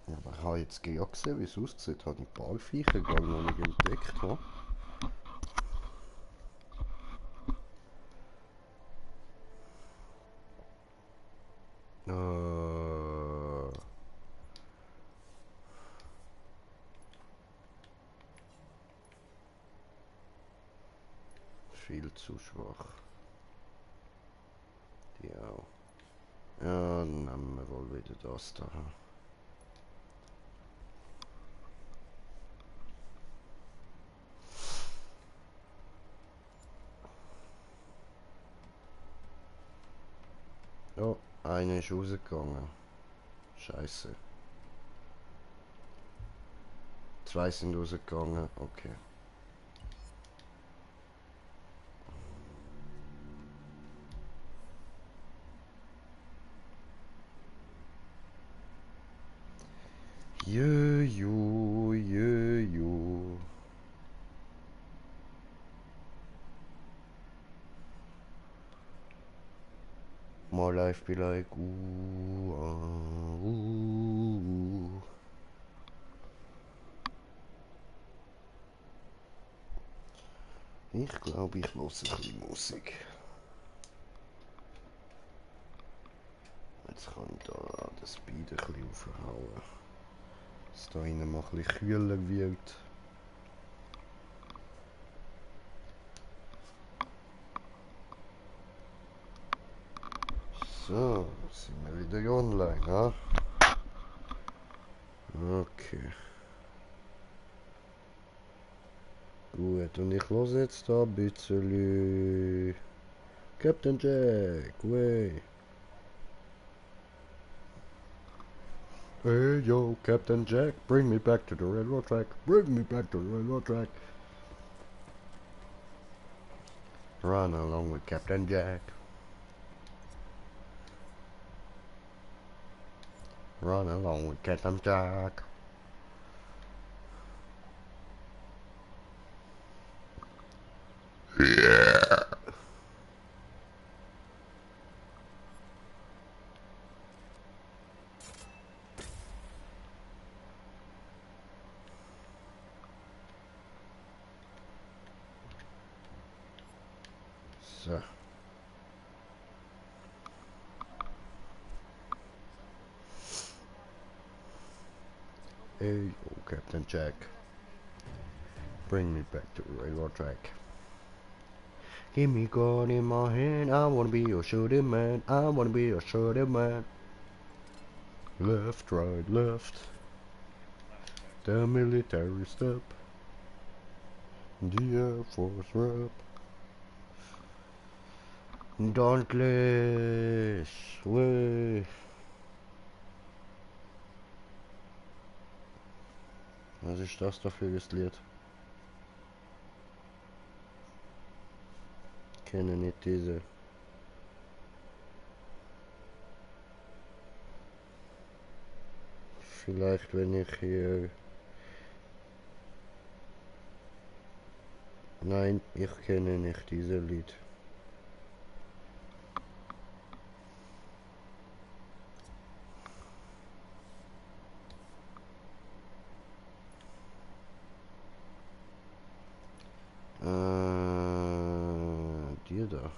Ja, aber ich habe jetzt ja gesehen, wie es aussieht. Habe ich Ballviecher gar noch nicht entdeckt. Ha? Viel zu schwach. Die auch. Ja, dann nehmen wir wohl wieder das da. Oh, einer ist rausgegangen. Scheiße. Zwei sind rausgegangen. Okay. Jö. My life be like ooh, ooh. Ich glaube, ich höre ein bisschen Musik. Jetzt kann ich da das Speed ein bisschen aufhauen. Dass es da innen mal ein bisschen kühler wird. So, sind wir wieder online, ha? Okay. Gut, und ich höre jetzt da ein bisschen Captain Jack, way. Hey yo, Captain Jack, bring me back to the railroad track. Bring me back to the railroad track. Run along with Captain Jack. Run along with Captain Jack. Yeah. So. Hey yo, Captain Jack. Bring me back to the railroad track. Give me gun in my hand, I wanna be a shooting man. I wanna be a shooting man. Left, right, left. The military step. The Air Force rep. Dauntless way. Was ist das da für ein Lied? Kenne nicht diese. Vielleicht wenn ich hier... Nein, ich kenne nicht diese Lied. Die da.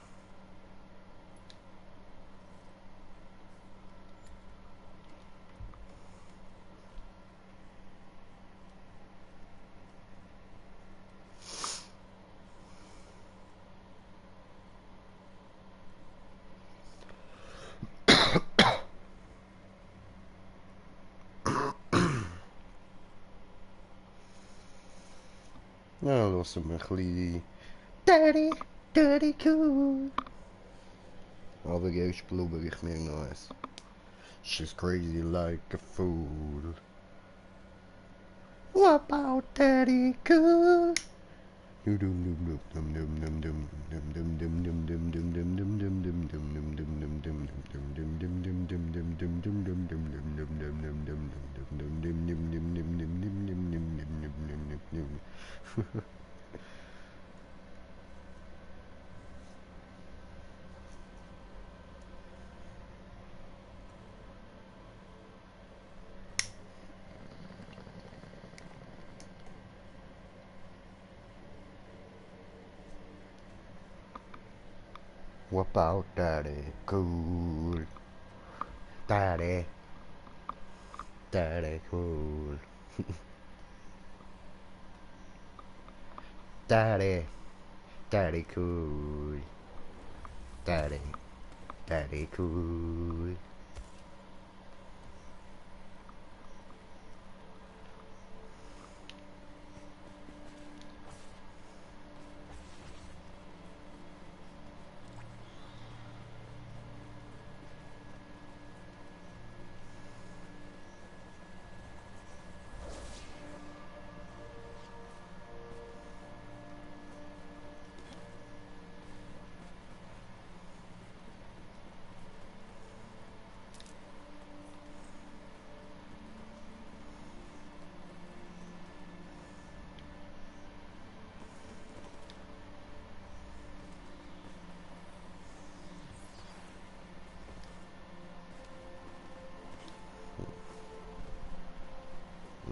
Ja, lassen wir ein bisschen... Daddy, Daddy cool. Aber erst blubber ich mir noch eins. She's crazy like a fool. What about Daddy cool? What about Daddy cool? Daddy, Daddy cool. Daddy, Daddy cool. Daddy, Daddy cool.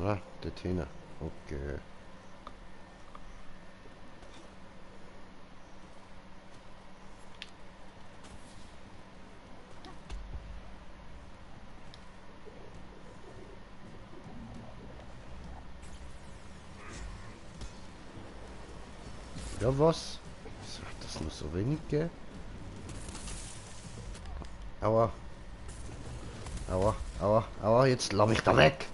Ah, dort hinten. Okay. Ja, was? Wieso hat das nur so wenig gegeben? Aua. Aua, aua, aua, jetzt lass mich da weg!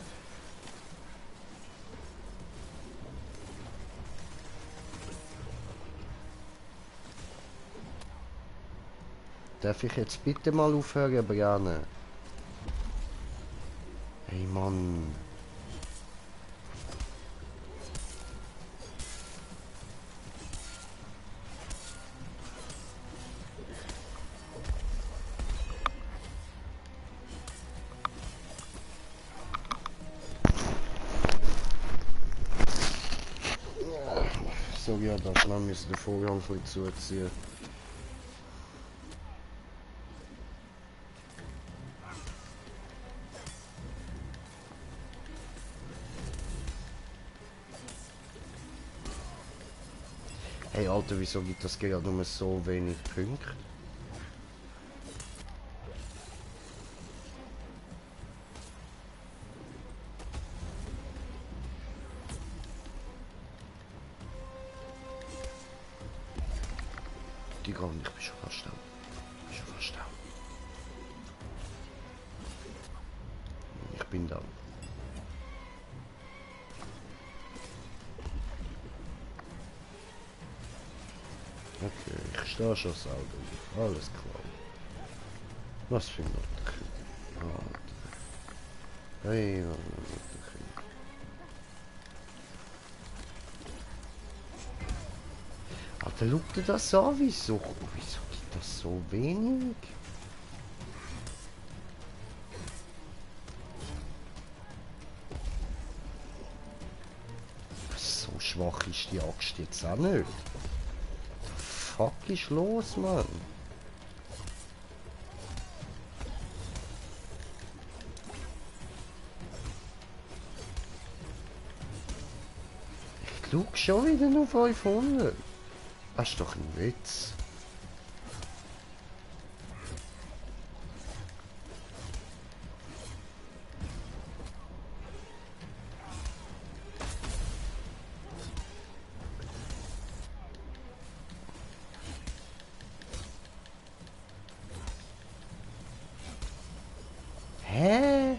Darf ich jetzt bitte mal aufhören, Brianne? Hey Mann. Sorry, aber man müsste den Vorhang ein bisschen zuziehen. Hey Alter, wieso gibt das gerade nur so wenig Punkte? Die Grund, ich bin schon fast da. Ich bin schon fast da. Ich bin da. Okay, ich stehe schon selber auf. Alles klar. Was für ein Notterchen. Hey, was für ein Notterchen. Alter, schau dir das an. Wieso gibt das so wenig? schwach ist die Axt jetzt auch nicht. Fuck ist los, Mann? Ich schau schon wieder nur 500. Das ist doch ein Witz. Hä?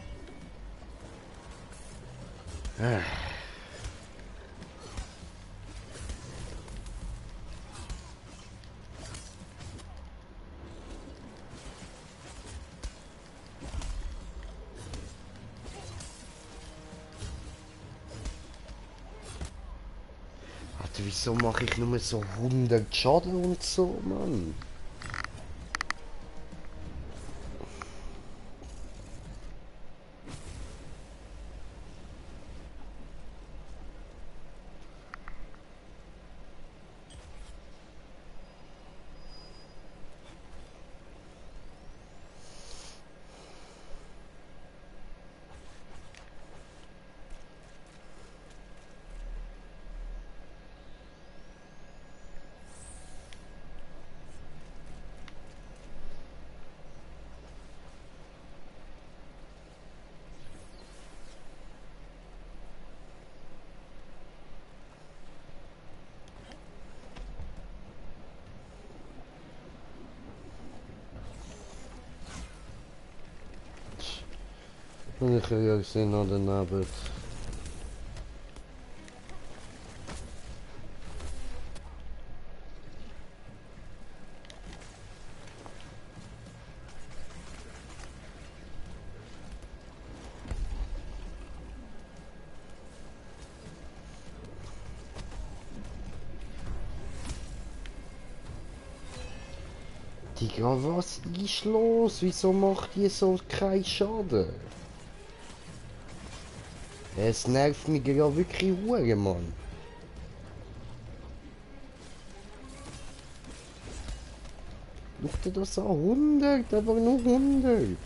Alter, wieso mache ich nur so 100 Schaden und so, Mann? Und ich will ja sehen an den Abend. Digga, was ist los? Wieso macht ihr so keinen Schaden? Es nervt mich ja wirklich hure, Mann. Schau dir das an, 100, aber nur 100.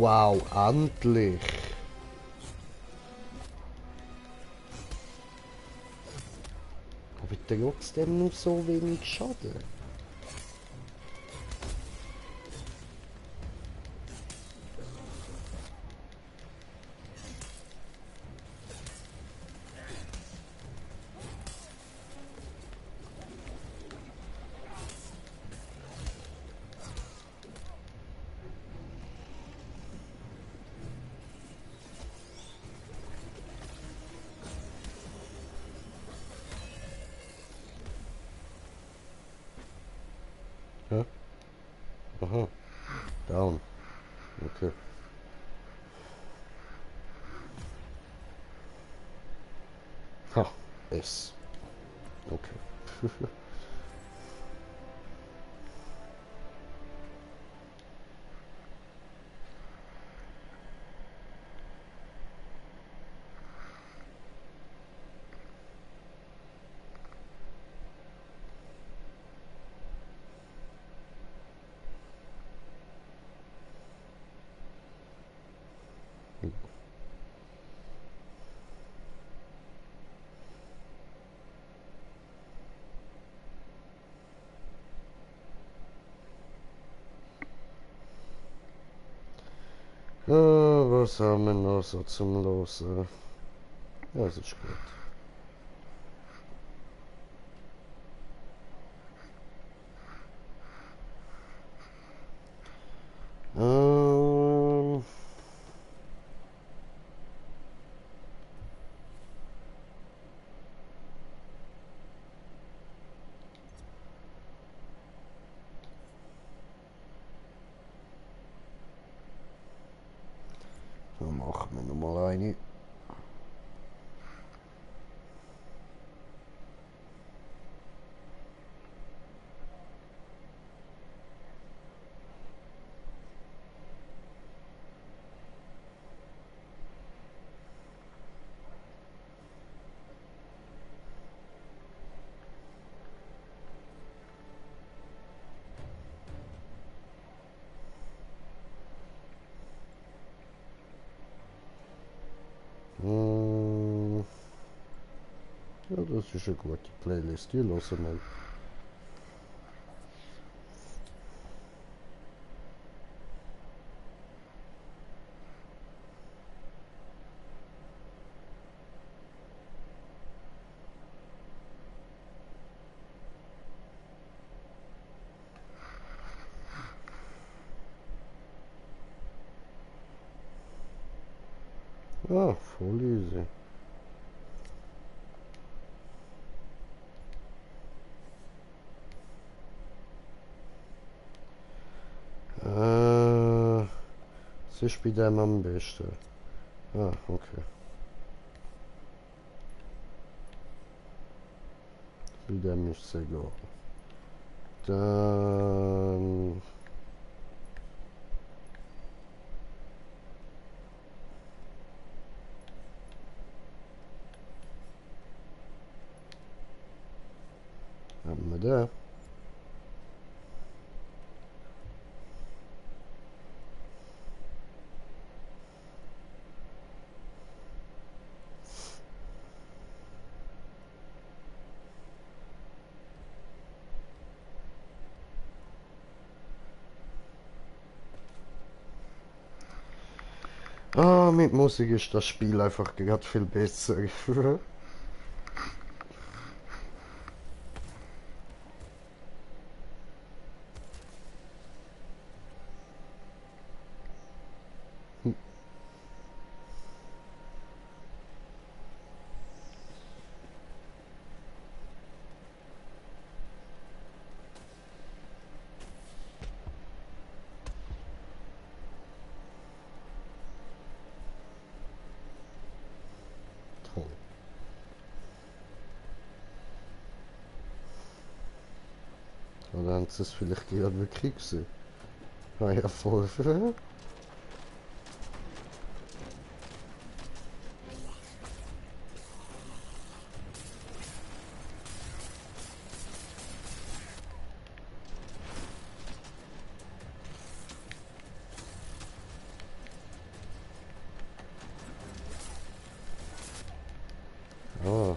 Wow, endlich. Aber trotzdem nur so wenig Schaden. Ja? Aha. Down. Okay. Ha. S. Okay. Was haben wir noch so zum Losen? Ja, das ist gut. Ähm, Machen wir nochmal eine. Ja, das ist eine gute Playlist, die hören wir. Ah, voll easy. Was ist bei dem am besten? Ah, okay. Bei dem ist es egal. Dann... haben wir den. Ah, mit Musik ist das Spiel einfach gerade viel besser. Toll. Oder haben sie es vielleicht gerade wirklich gesehen? Ah ja, voll. Ah, ah.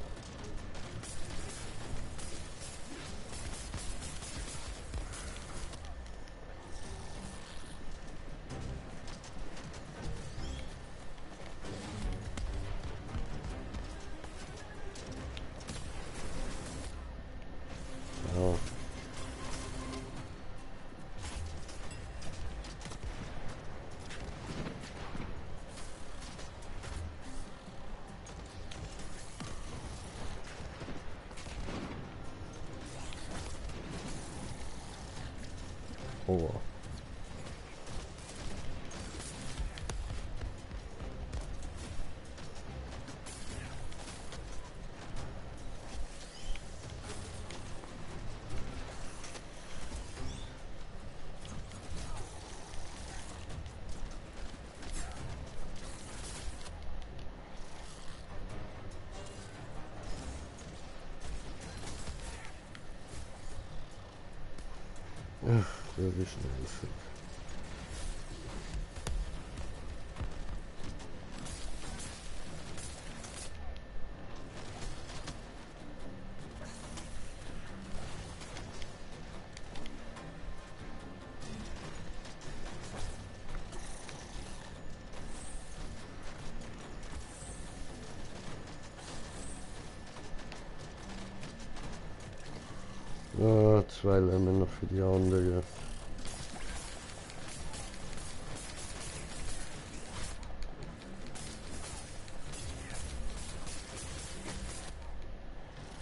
Oh. Der ist nervig. Ah, 2 Lämmer noch für die andere.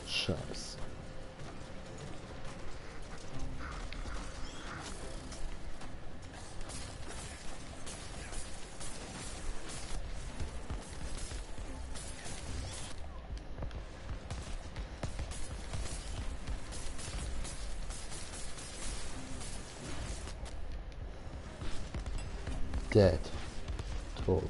Scheiße. Dead. Toll.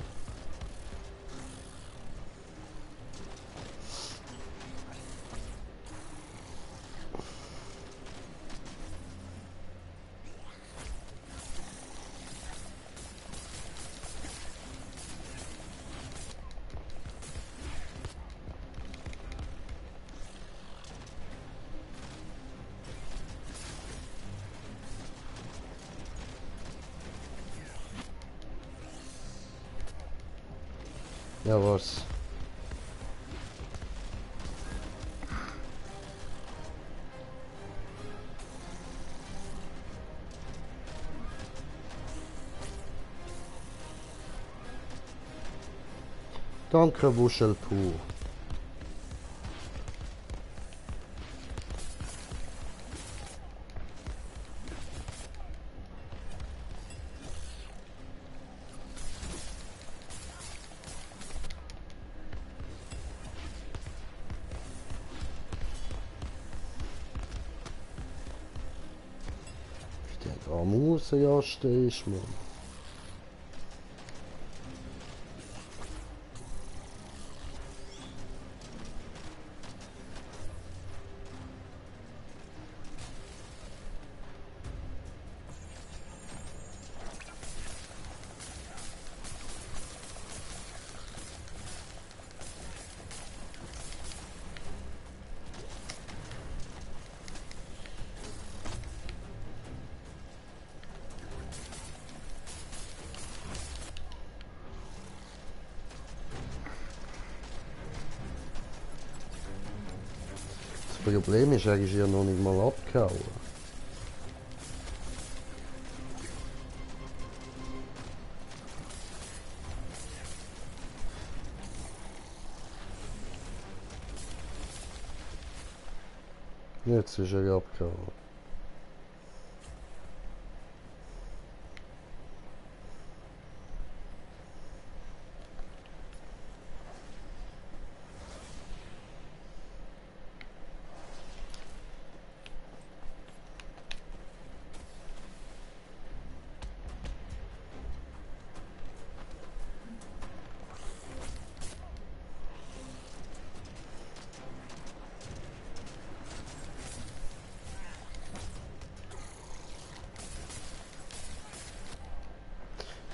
Ja, was? Danke, Wuschelpuh. Der am rausjasten ist, Mann. Das Problem ist, er ist ja noch nicht mal abgehauen. Jetzt ist er abgehauen.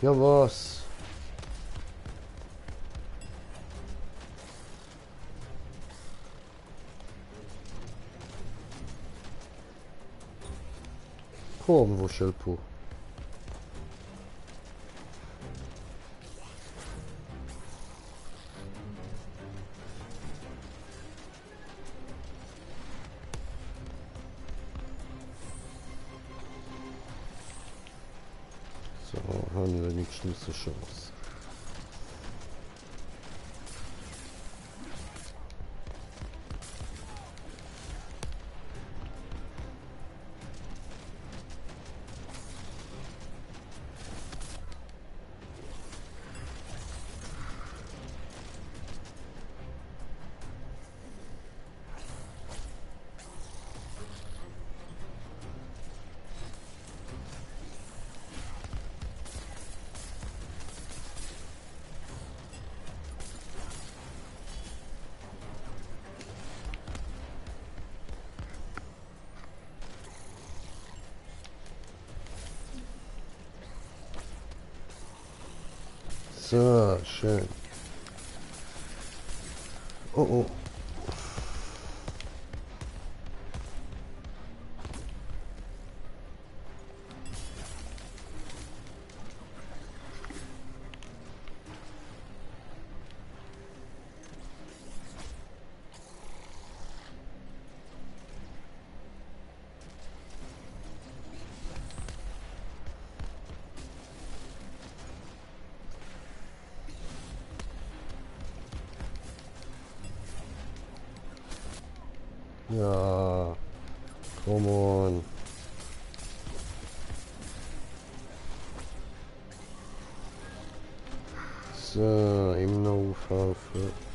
Ja, was? Komm, Wuschelpuh. So, haben wir wenigstens eine Chance. So, schön. Oh, oh. Ja, come on. So, ihm noch aufhelfen.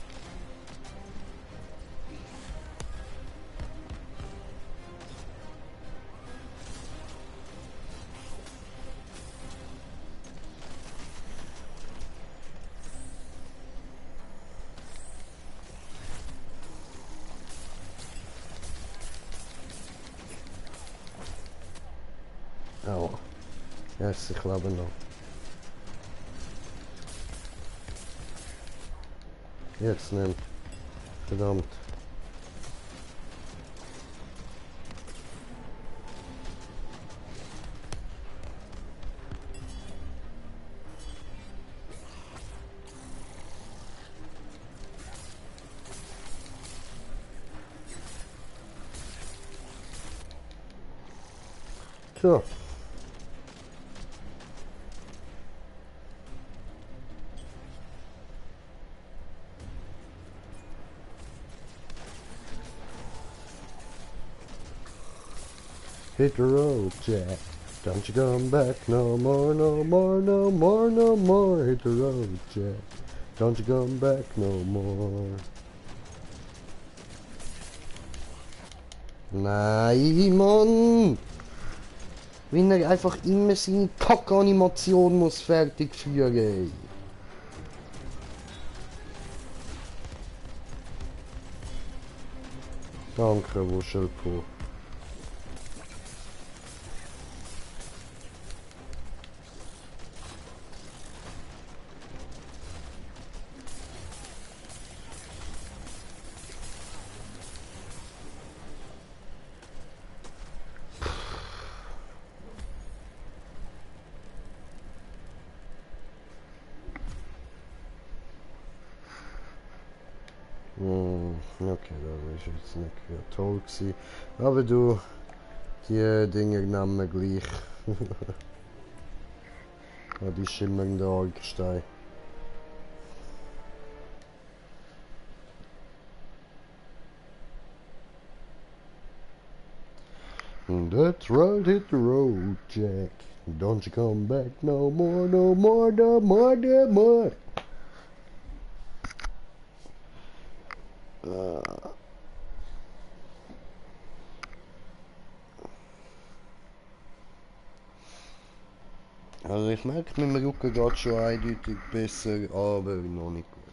Aua. Yes, ich lebe noch. Jetzt nimm. Verdammt. So. Hit the road, Jack. Don't you come back no more, no more, no more, no more. Hit the road, Jack. Don't you come back no more. Nein, Mann! Wenn er einfach immer seine Kack-Animation muss fertig führen, ey. Danke, Wuschelpo. Okay, das ist jetzt nicht gerade toll gewesen. Aber du, die Dinger nehmen gleich. Ja, die schimmernden Orgsteine. That's right, hit the road, Jack. Don't you come back no more, no more, no more, no more. Also ich merke, mit dem Rücken geht schon eindeutig besser, aber noch nicht gut.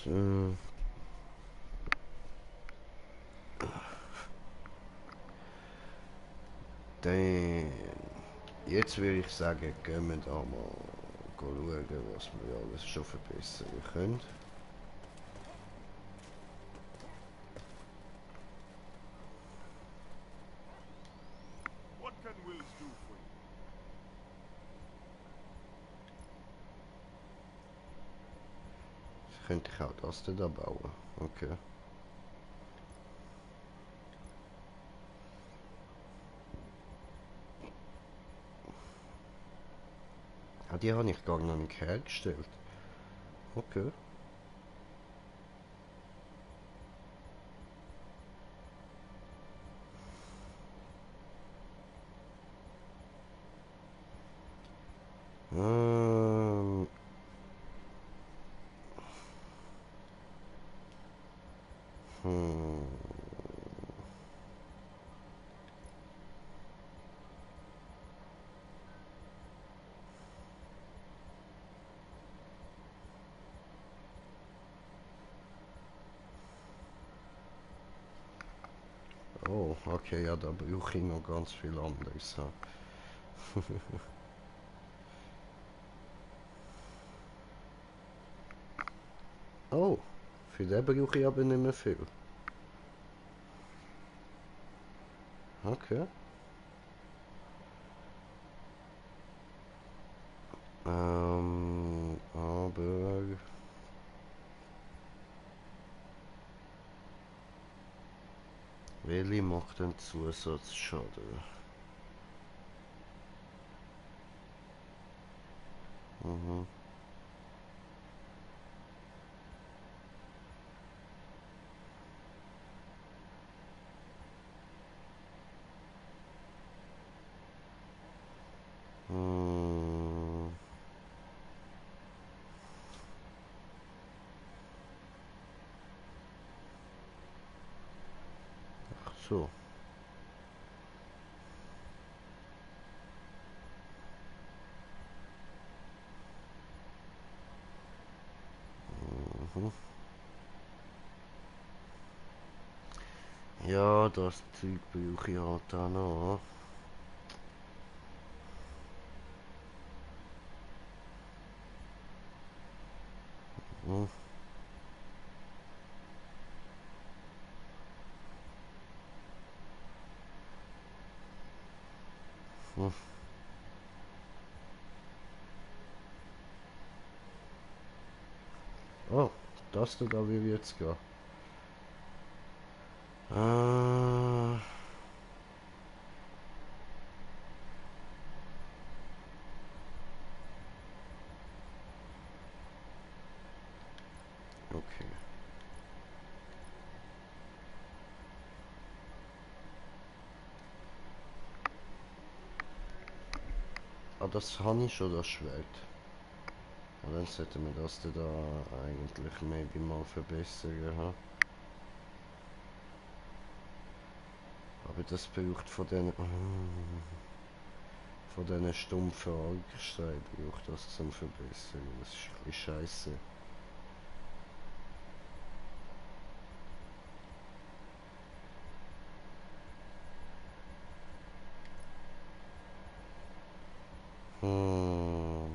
So. Dann, jetzt würde ich sagen, gehen wir da mal schauen, was wir alles schon verbessern können. What can Wills do for you? Könnte ich auch das da bauen. Okay. Ah, die habe ich gar noch nicht hergestellt. Okay. Ähm. Hm. Oh, okay, ja, da brauche ich noch ganz viel anderes. Ha. Oh, für den brauche ich aber nicht mehr viel. Okay. Aber... Welche macht den Zusatzschaden? Mhm. Hm. Ach so. Mhm. Ja, das Zeug brauche ich halt auch noch. Mhm. Mhm. Oh, das da will ich jetzt gehen. Äh, okay. Ah, das habe ich schon, das Schwert. Ja, dann sollten wir das da eigentlich maybe mal verbessern. Ha? Aber das braucht von diesen stumpfen Augensteinen braucht das zum Verbessern. Das ist ein bisschen scheiße. Hm.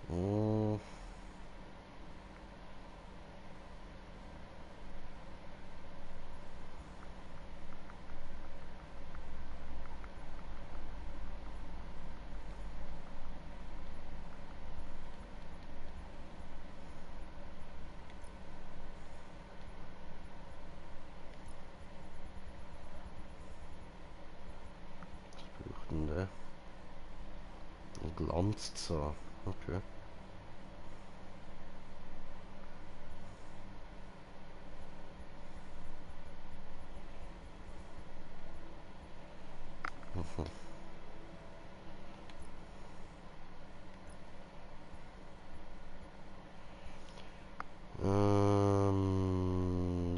Hm. Was braucht denn der? Ein Glanzzahn. Okay. Mhm.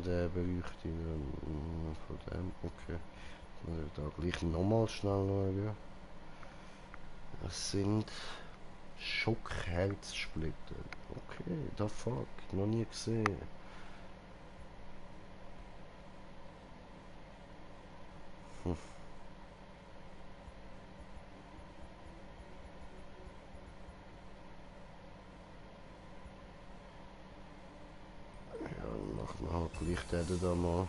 Der bräuchte ich dann von dem. Okay. Muss ich da gleich nochmal schnell schauen. Das sind Schockherzsplitter. Okay, da fuck. Noch nie gesehen. Hm. Ja, dann machen wir halt gleich den da mal.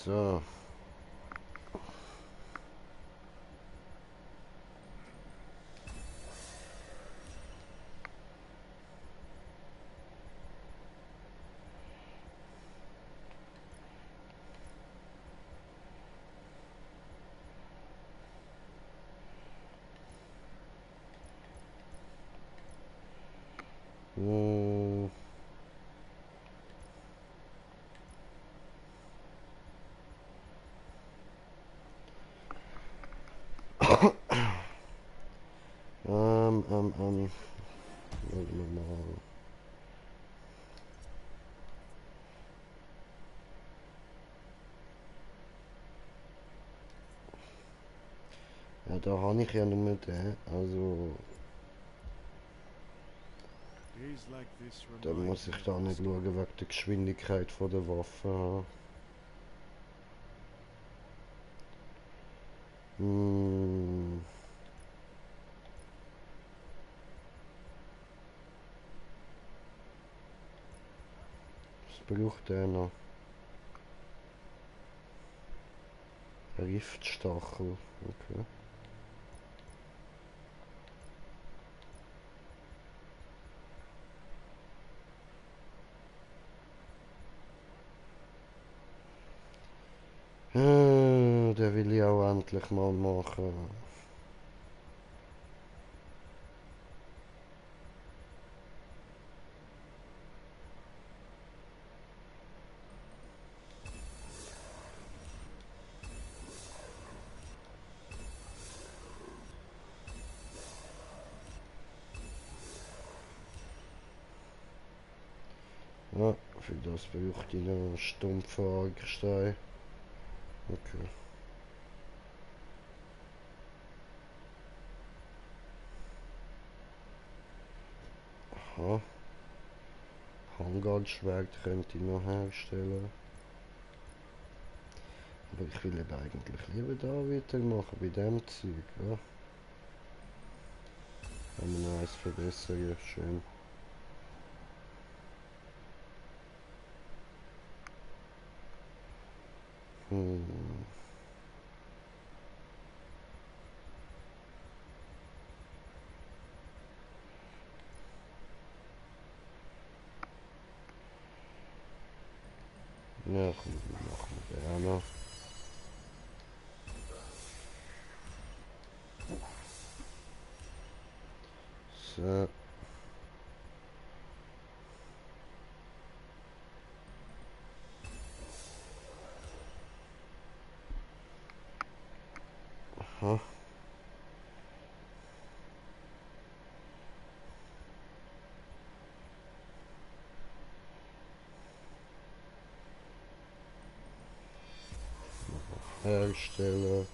So. Hm. Ähm, ähm, ähm. Schauen wir mal. Ja, da habe ich ja nur den. Also, Days like this da remind muss me ich of da my nicht schauen story. wegen der Geschwindigkeit von der Waffe. Hm. Was braucht der noch? Riftstachel. Okay. Den will ich auch endlich mal machen. Ja, für das brauche ich noch einen stumpfen Argstein. Okay. Aha. Handguard-Schwert könnte ich noch herstellen. Aber ich will eben eigentlich lieber da weitermachen, bei dem Zeug, ja. Haben wir noch eins verbessern, schön. Hm. Ja, komm, machen wir den auch noch. So. Aha. Herstellen.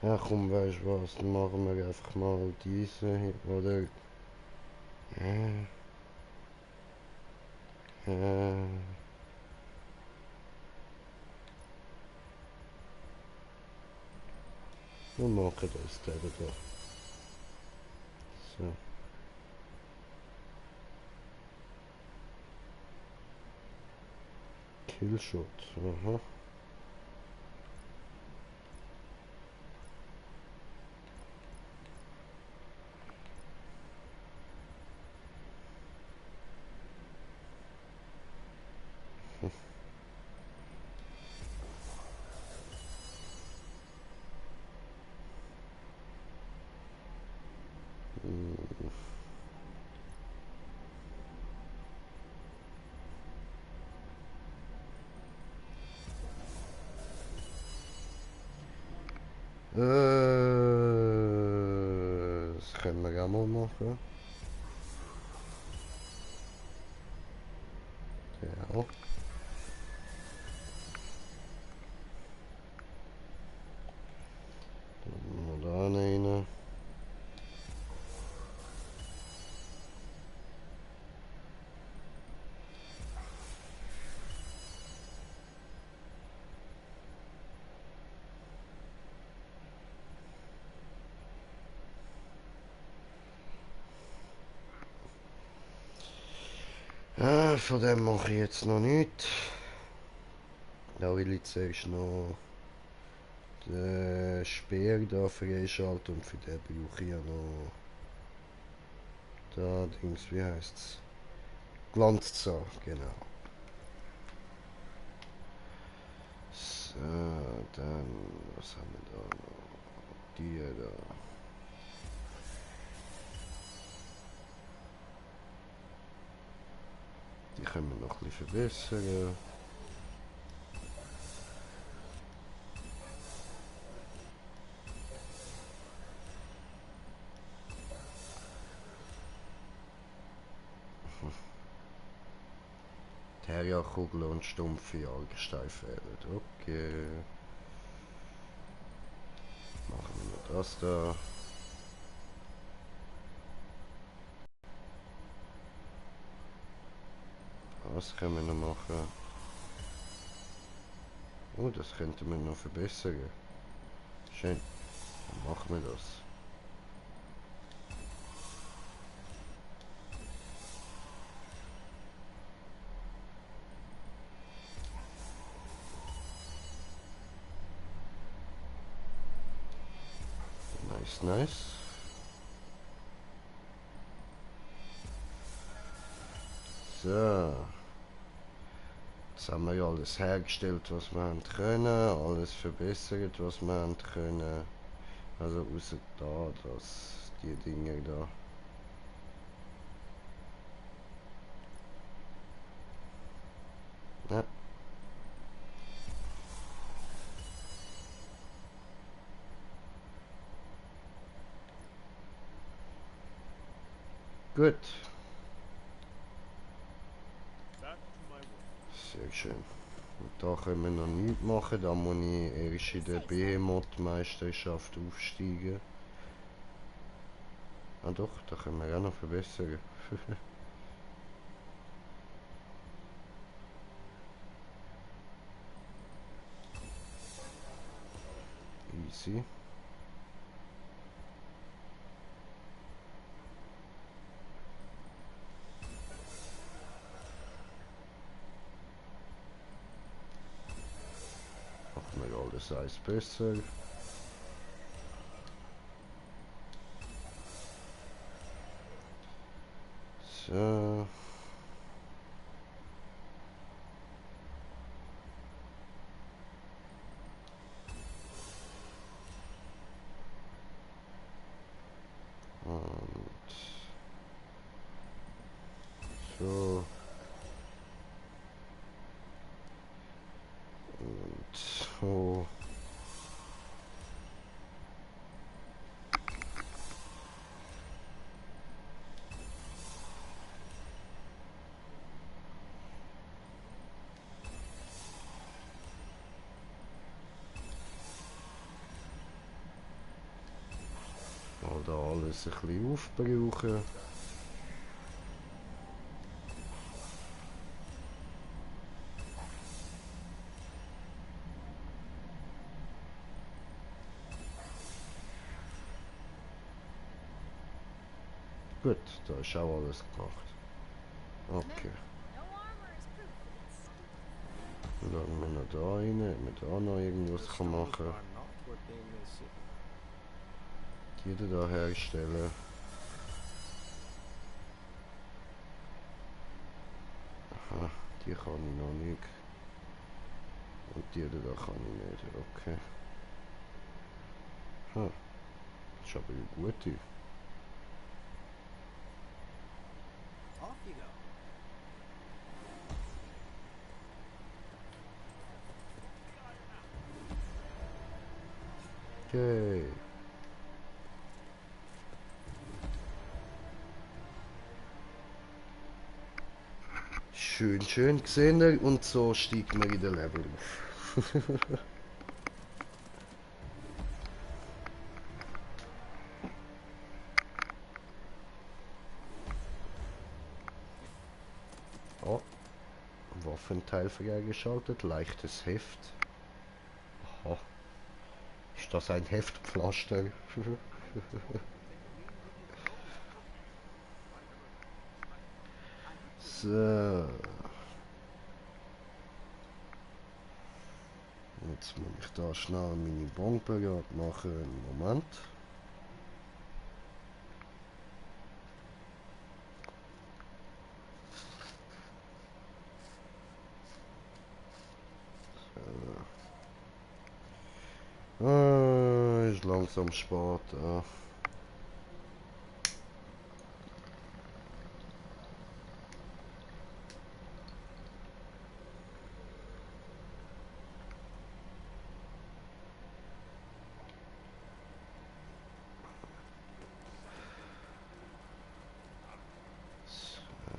Ja, komm, weißt du was, dann machen wir einfach mal diese hier, oder? Ja. Ja. Wir machen das da. So. Killshot. Aha. Das können wir auch mal machen. Ja. Dann da rein. Von dem mache ich jetzt noch nichts. Da will ich zuerst noch den Speer da freischalten und für den brauche ich ja noch da Dings, wie heißt's? Glanzzahn, genau. So, dann, was haben wir da noch? Die da. Die können wir noch ein bisschen verbessern. Terrierkugel und stumpfe Algenstein fehlen. Okay. Machen wir noch das da. Was können wir noch machen? Oh, das könnte man noch verbessern. Schön. Dann machen wir das. Nice, nice. So. Jetzt haben wir ja alles hergestellt, was wir haben können. Alles verbessert, was wir haben können. Also außer da, die Dinge da. Ja. Gut, Back to my work. sehr schön. Und da können wir noch nichts machen, da muss ich erst in der Behemoth-Meisterschaft aufsteigen. Ah doch, da können wir auch noch verbessern. Easy. Machen wir alles eins besser. So. Und so. Und so. Mal da alles ein bisschen aufbrauchen. Gut, da ist auch alles gemacht. Okay. No armor is proof against Dann schauen wir noch da rein, ob man da noch irgendwas The kann stones machen are not what they may seem. kann. Die da herstellen. Aha, die kann ich noch nicht. Und die da kann ich nicht. Okay. Ha, das ist aber eine gute. Off you go. Okay. Schön, schön gesehen. Und so steigt man in den Level auf. Oh, Waffenteil freigeschaltet, leichtes Heft. Aha. Ist das ein Heftpflaster? So. Jetzt muss ich da schnell meine Bombe machen. Moment. Ist langsam spät.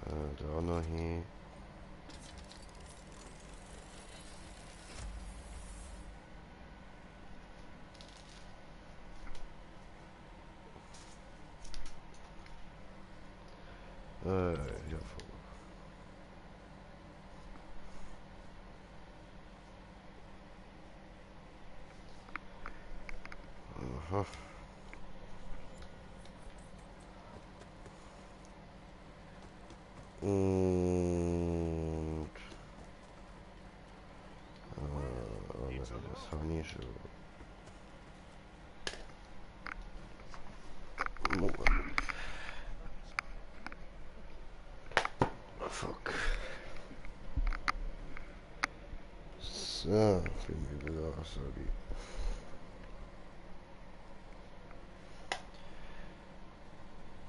Da noch hin. Ja, aha. Und das habe ich schon. Moment. Fuck. So, bin wieder da, sorry.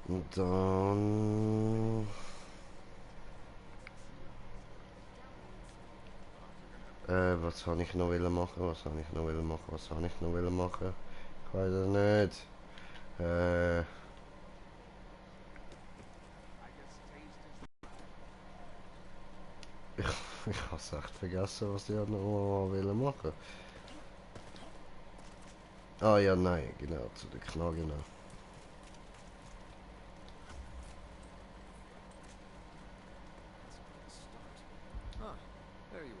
Und dann... was habe ich noch wollen machen? Was habe ich noch wollen machen? Was habe ich noch wollen machen? Ich weiß es nicht. Ich hab's echt vergessen, was ich noch machen wollte. Ah ja, nein, genau, zu den Knarren. Ah, there you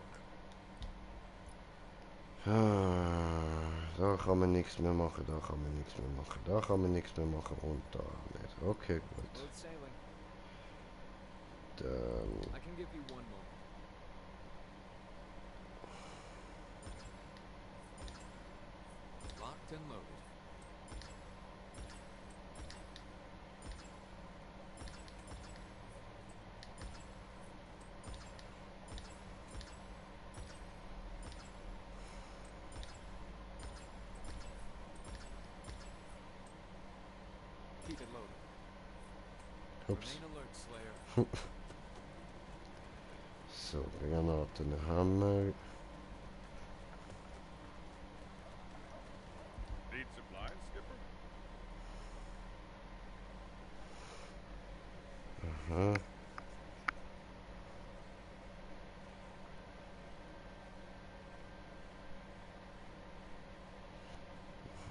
are. Ah, da kann man nichts mehr machen, da kann man nichts mehr machen, da kann man nichts mehr machen und da nicht. Okay, gut. Smooth sailing. Dann... I can give you one moment. Locked and loaded. Keep it loaded. Ups. Remain alert, Slayer. So, Granaten haben wir. Need supplies, Skipper? Aha.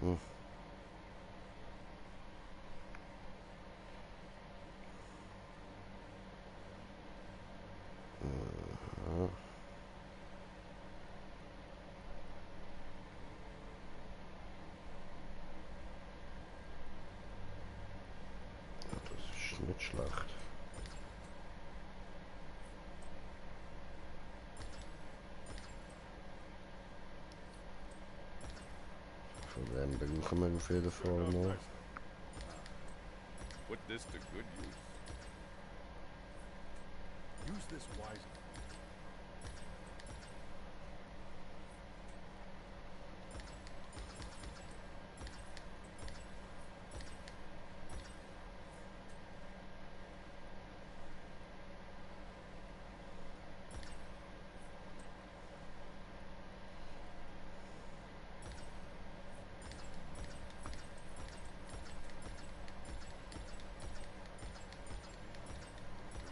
Hm. Aha. Ja, das ist nicht schlecht. Von dem brauchen wir auf jeden Fall Turned out noch. nicely. Put this to good use. Use this wisely.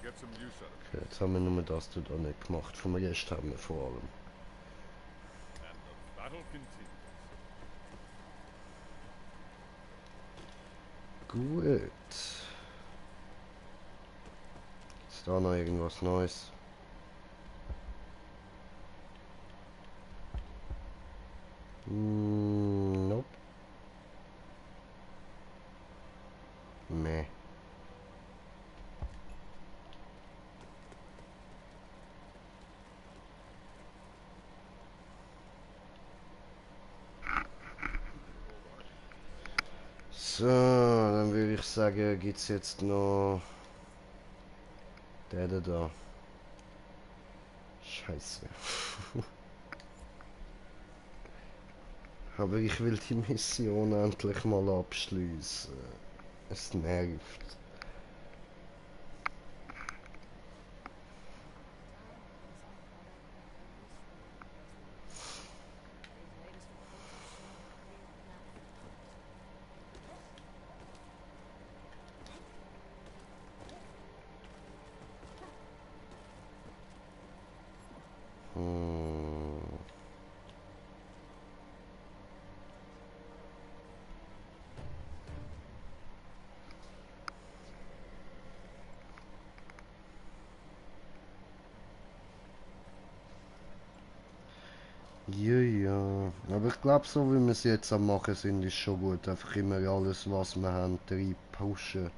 You'll get some use out of it. Okay, jetzt haben wir nur das dort auch nicht gemacht. Vom Rest haben wir vor allem. And the battle continues. Gut. Ist da noch irgendwas Neues? Nope. Meh. So, dann würde ich sagen, gibt's jetzt noch der da. Scheiße. Aber ich will die Mission endlich mal abschließen. Es nervt. Hm. Ja, ja. Aber ich glaube, so wie wir es jetzt am machen sind, ist schon gut. Einfach immer alles, was wir haben, rein pushen.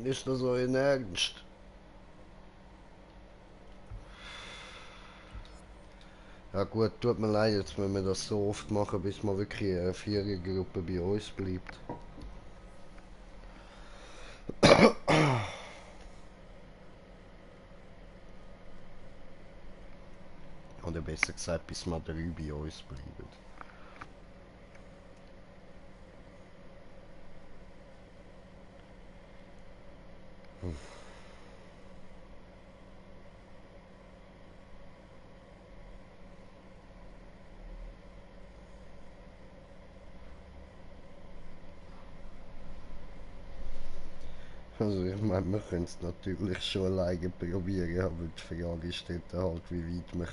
Ist das euer Ernst? Ja gut, tut mir leid, jetzt müssen wir das so oft machen, bis mal wirklich eine Vierergruppe bei uns bleibt. Oder besser gesagt, bis mal 3 bei uns bleiben. Also ich meine, wir können es natürlich schon alleine probieren, aber die Frage ist dort halt, wie weit wir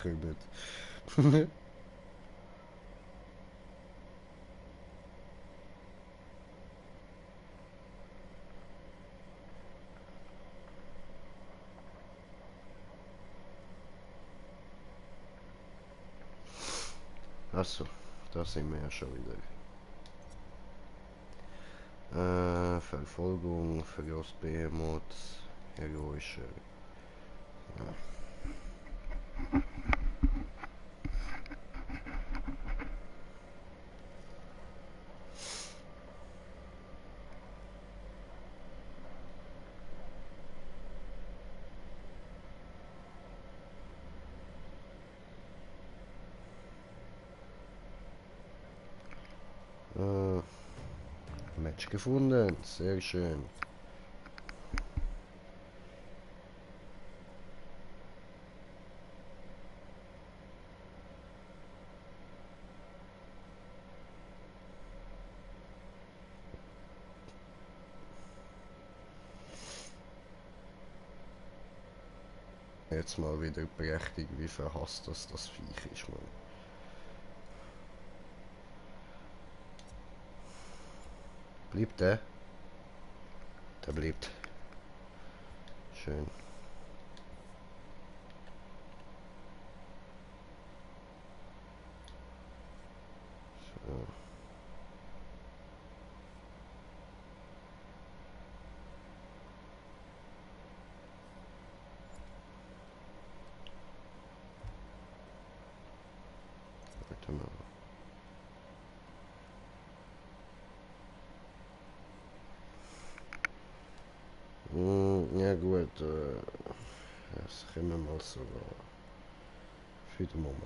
kommen. Achso, da sind wir ja schon wieder. Verfolgung, Verlust Behemoth, heroische. Ja. Match gefunden, sehr schön. Jetzt mal wieder berechtigt, wie verhasst das Viech ist, man. Bleibt der? Der bleibt. Schön. So. Warte mal. Ja gut, das können wir mal so für den Moment.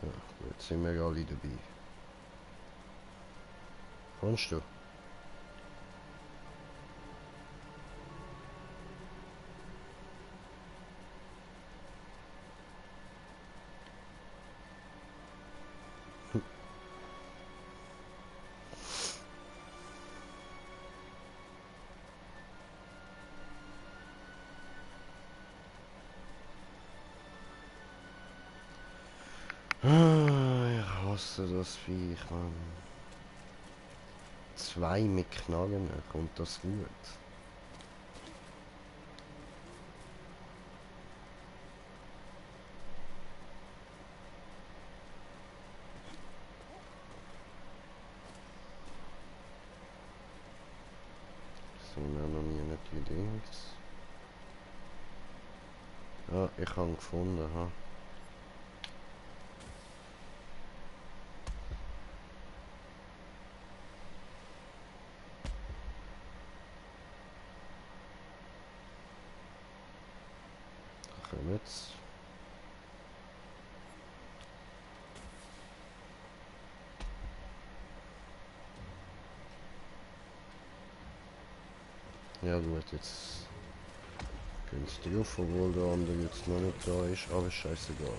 Ja, jetzt sind wir alle dabei. Kommst du? Ich hasse das Viech, Mann. 2 mit Knallen, kommt das gut? Sind wir noch nie nicht die Dings. Ja, ich habe ihn gefunden, ha. Da kommen jetzt. Ja gut, jetzt gehen sie drauf, obwohl der andere jetzt noch nicht da ist, aber scheißegal.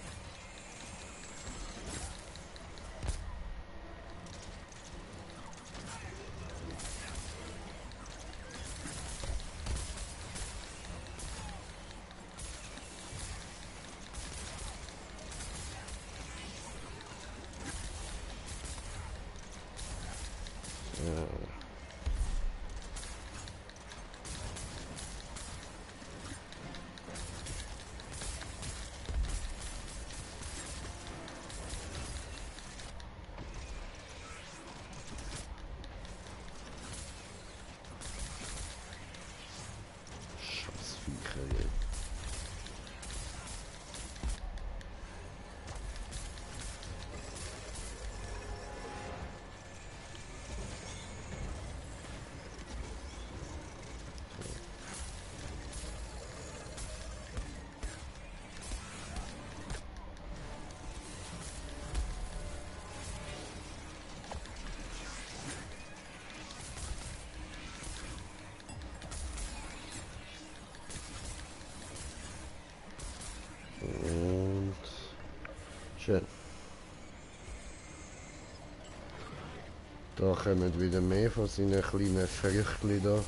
Schön. Da kommen wieder mehr von seinen kleinen Früchtchen da.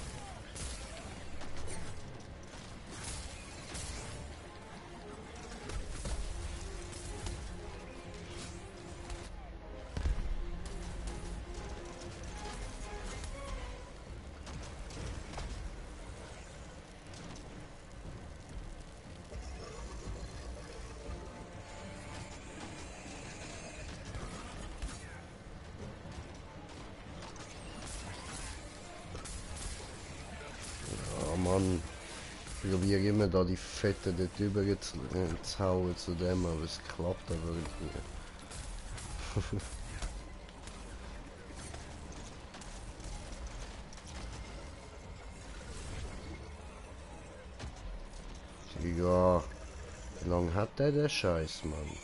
Ah Mann, ich probiere immer da die Fette dort drüber zu hauen zu dem, aber es klappt aber irgendwie. Ja, wie lange hat der Scheiß, Mann?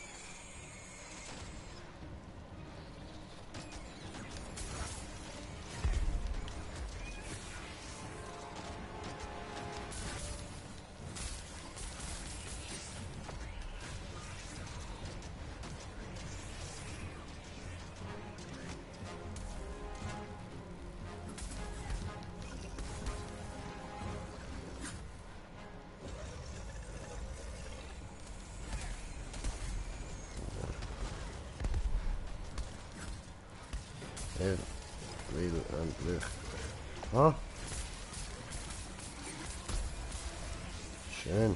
Er will endlich. Ah! Schön.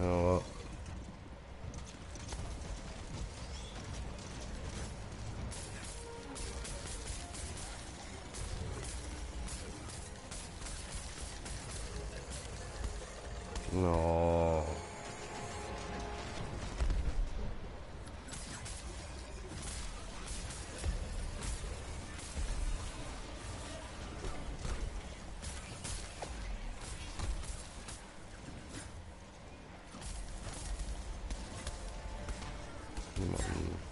Ja. No. Mann.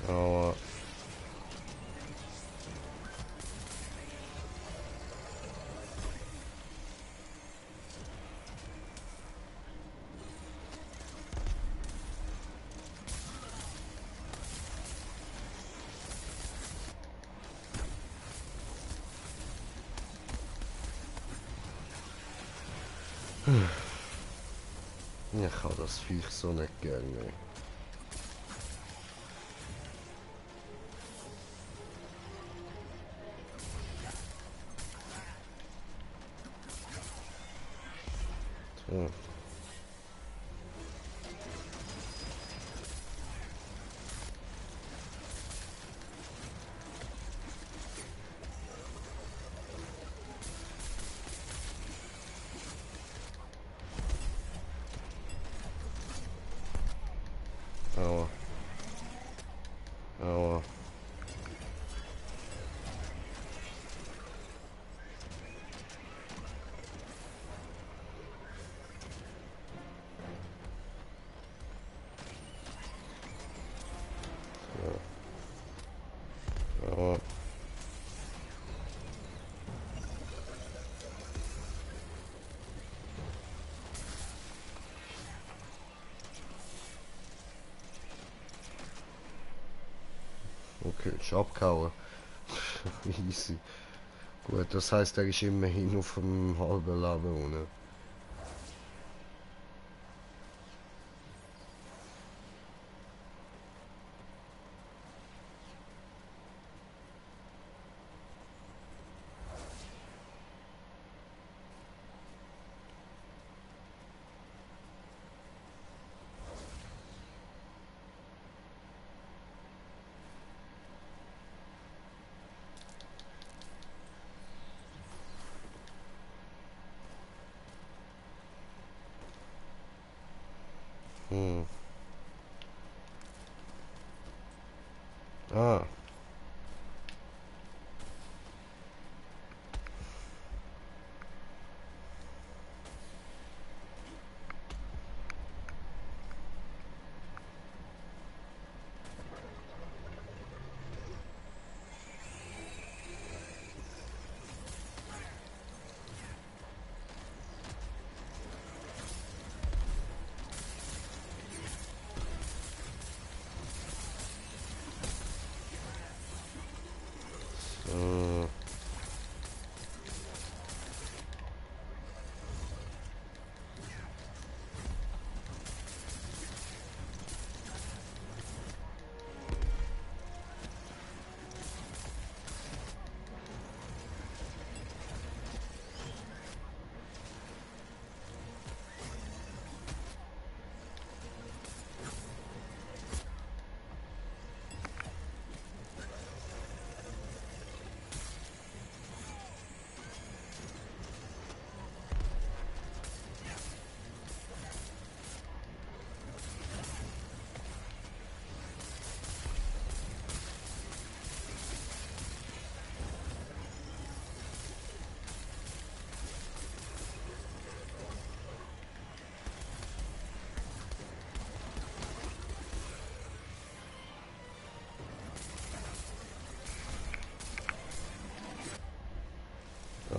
Aber ich habe das Viech so nicht gerne. Tja. Aua. Aua. Aua. Okay, ist abgehauen. Easy. Gut, das heißt, er ist immerhin auf dem halben Leben unten. Ah. So.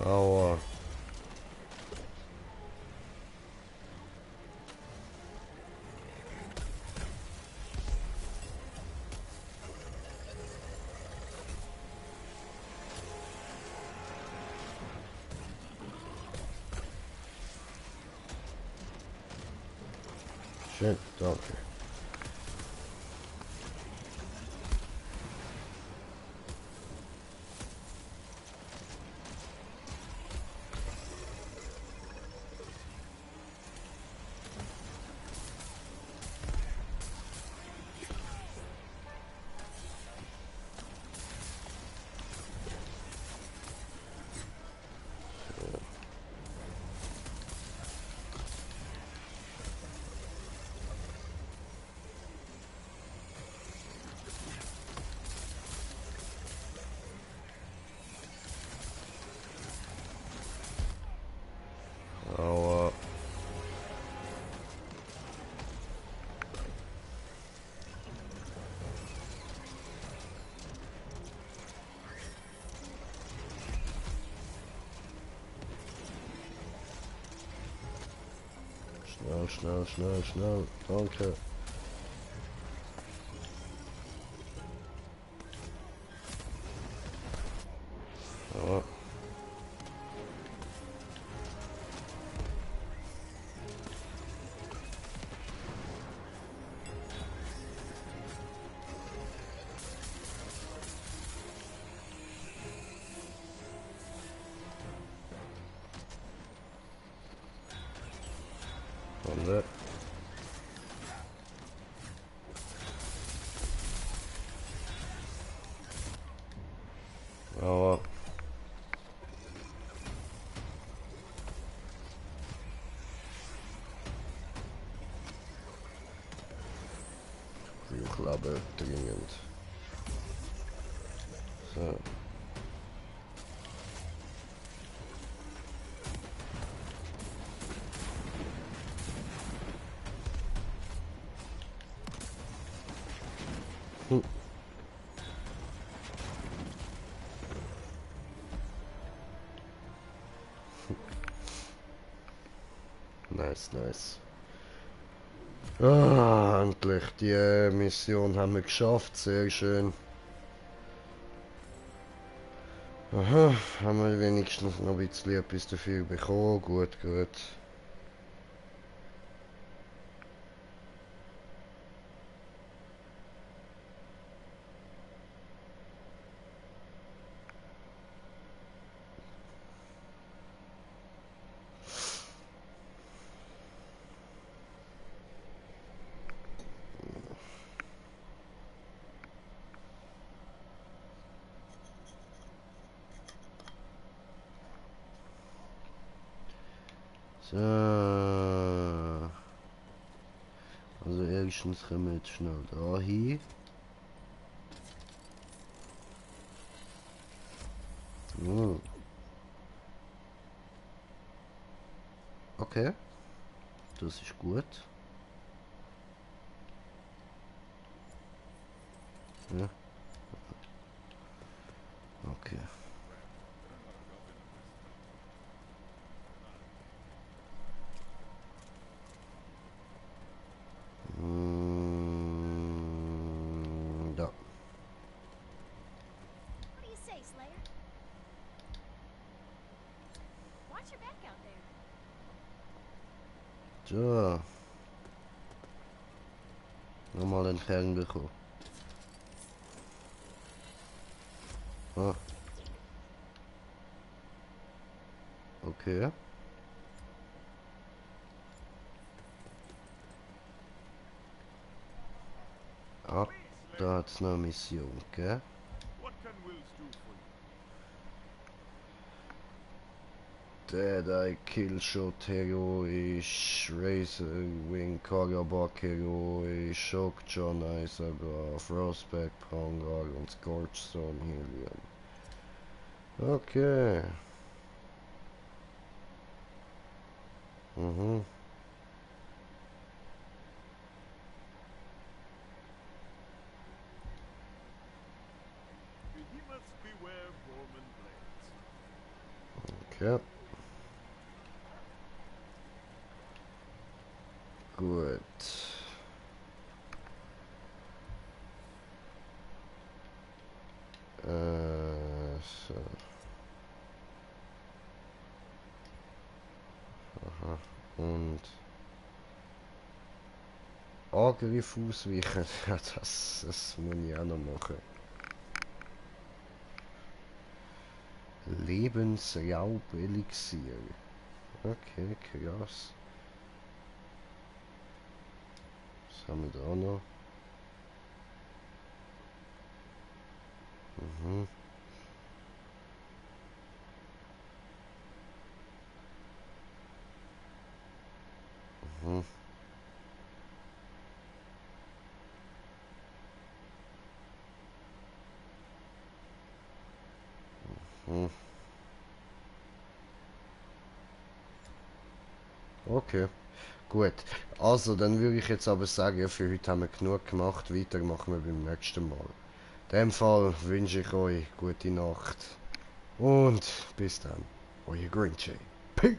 Aua. Schön, danke. Aua. Schnell, schnell, schnell, schnell. Danke. Aua. Warte. Aua. Klappe dringend. So. Hm. Nice, nice. Ah, endlich. Die Mission haben wir geschafft. Sehr schön. Aha, haben wir wenigstens noch ein bisschen etwas dafür bekommen. Gut, gut. So. Also erstens können wir jetzt schnell da hin. Hm. Okay, das ist gut. Ja. Okay. Da. What do you say, Slayer? Watch your back out there. So. Nochmal einen Kern bekommen. Ah. Okay. Ah, da hat's noch eine Mission, gell? What can Wills do for you? Dead Eye Killshot heroisch, Razor Wing Karabak heroisch, Shock John Isaga, Frostback Pangar und Scorchstone Helium. Okay. Mhm. Behemoths beware Borman blades. Okay. Gut. So. Aha. Und Angriff ausweichen. Ja, das muss ich auch noch machen. Lebensraub-Elixier. Okay, krass. Was haben wir da noch? Mhm. Mhm. Mhm. Okay, gut. Also, dann würde ich jetzt aber sagen, für heute haben wir genug gemacht. Weiter machen wir beim nächsten Mal. In dem Fall wünsche ich euch gute Nacht und bis dann. Euer Green Jay. Peace.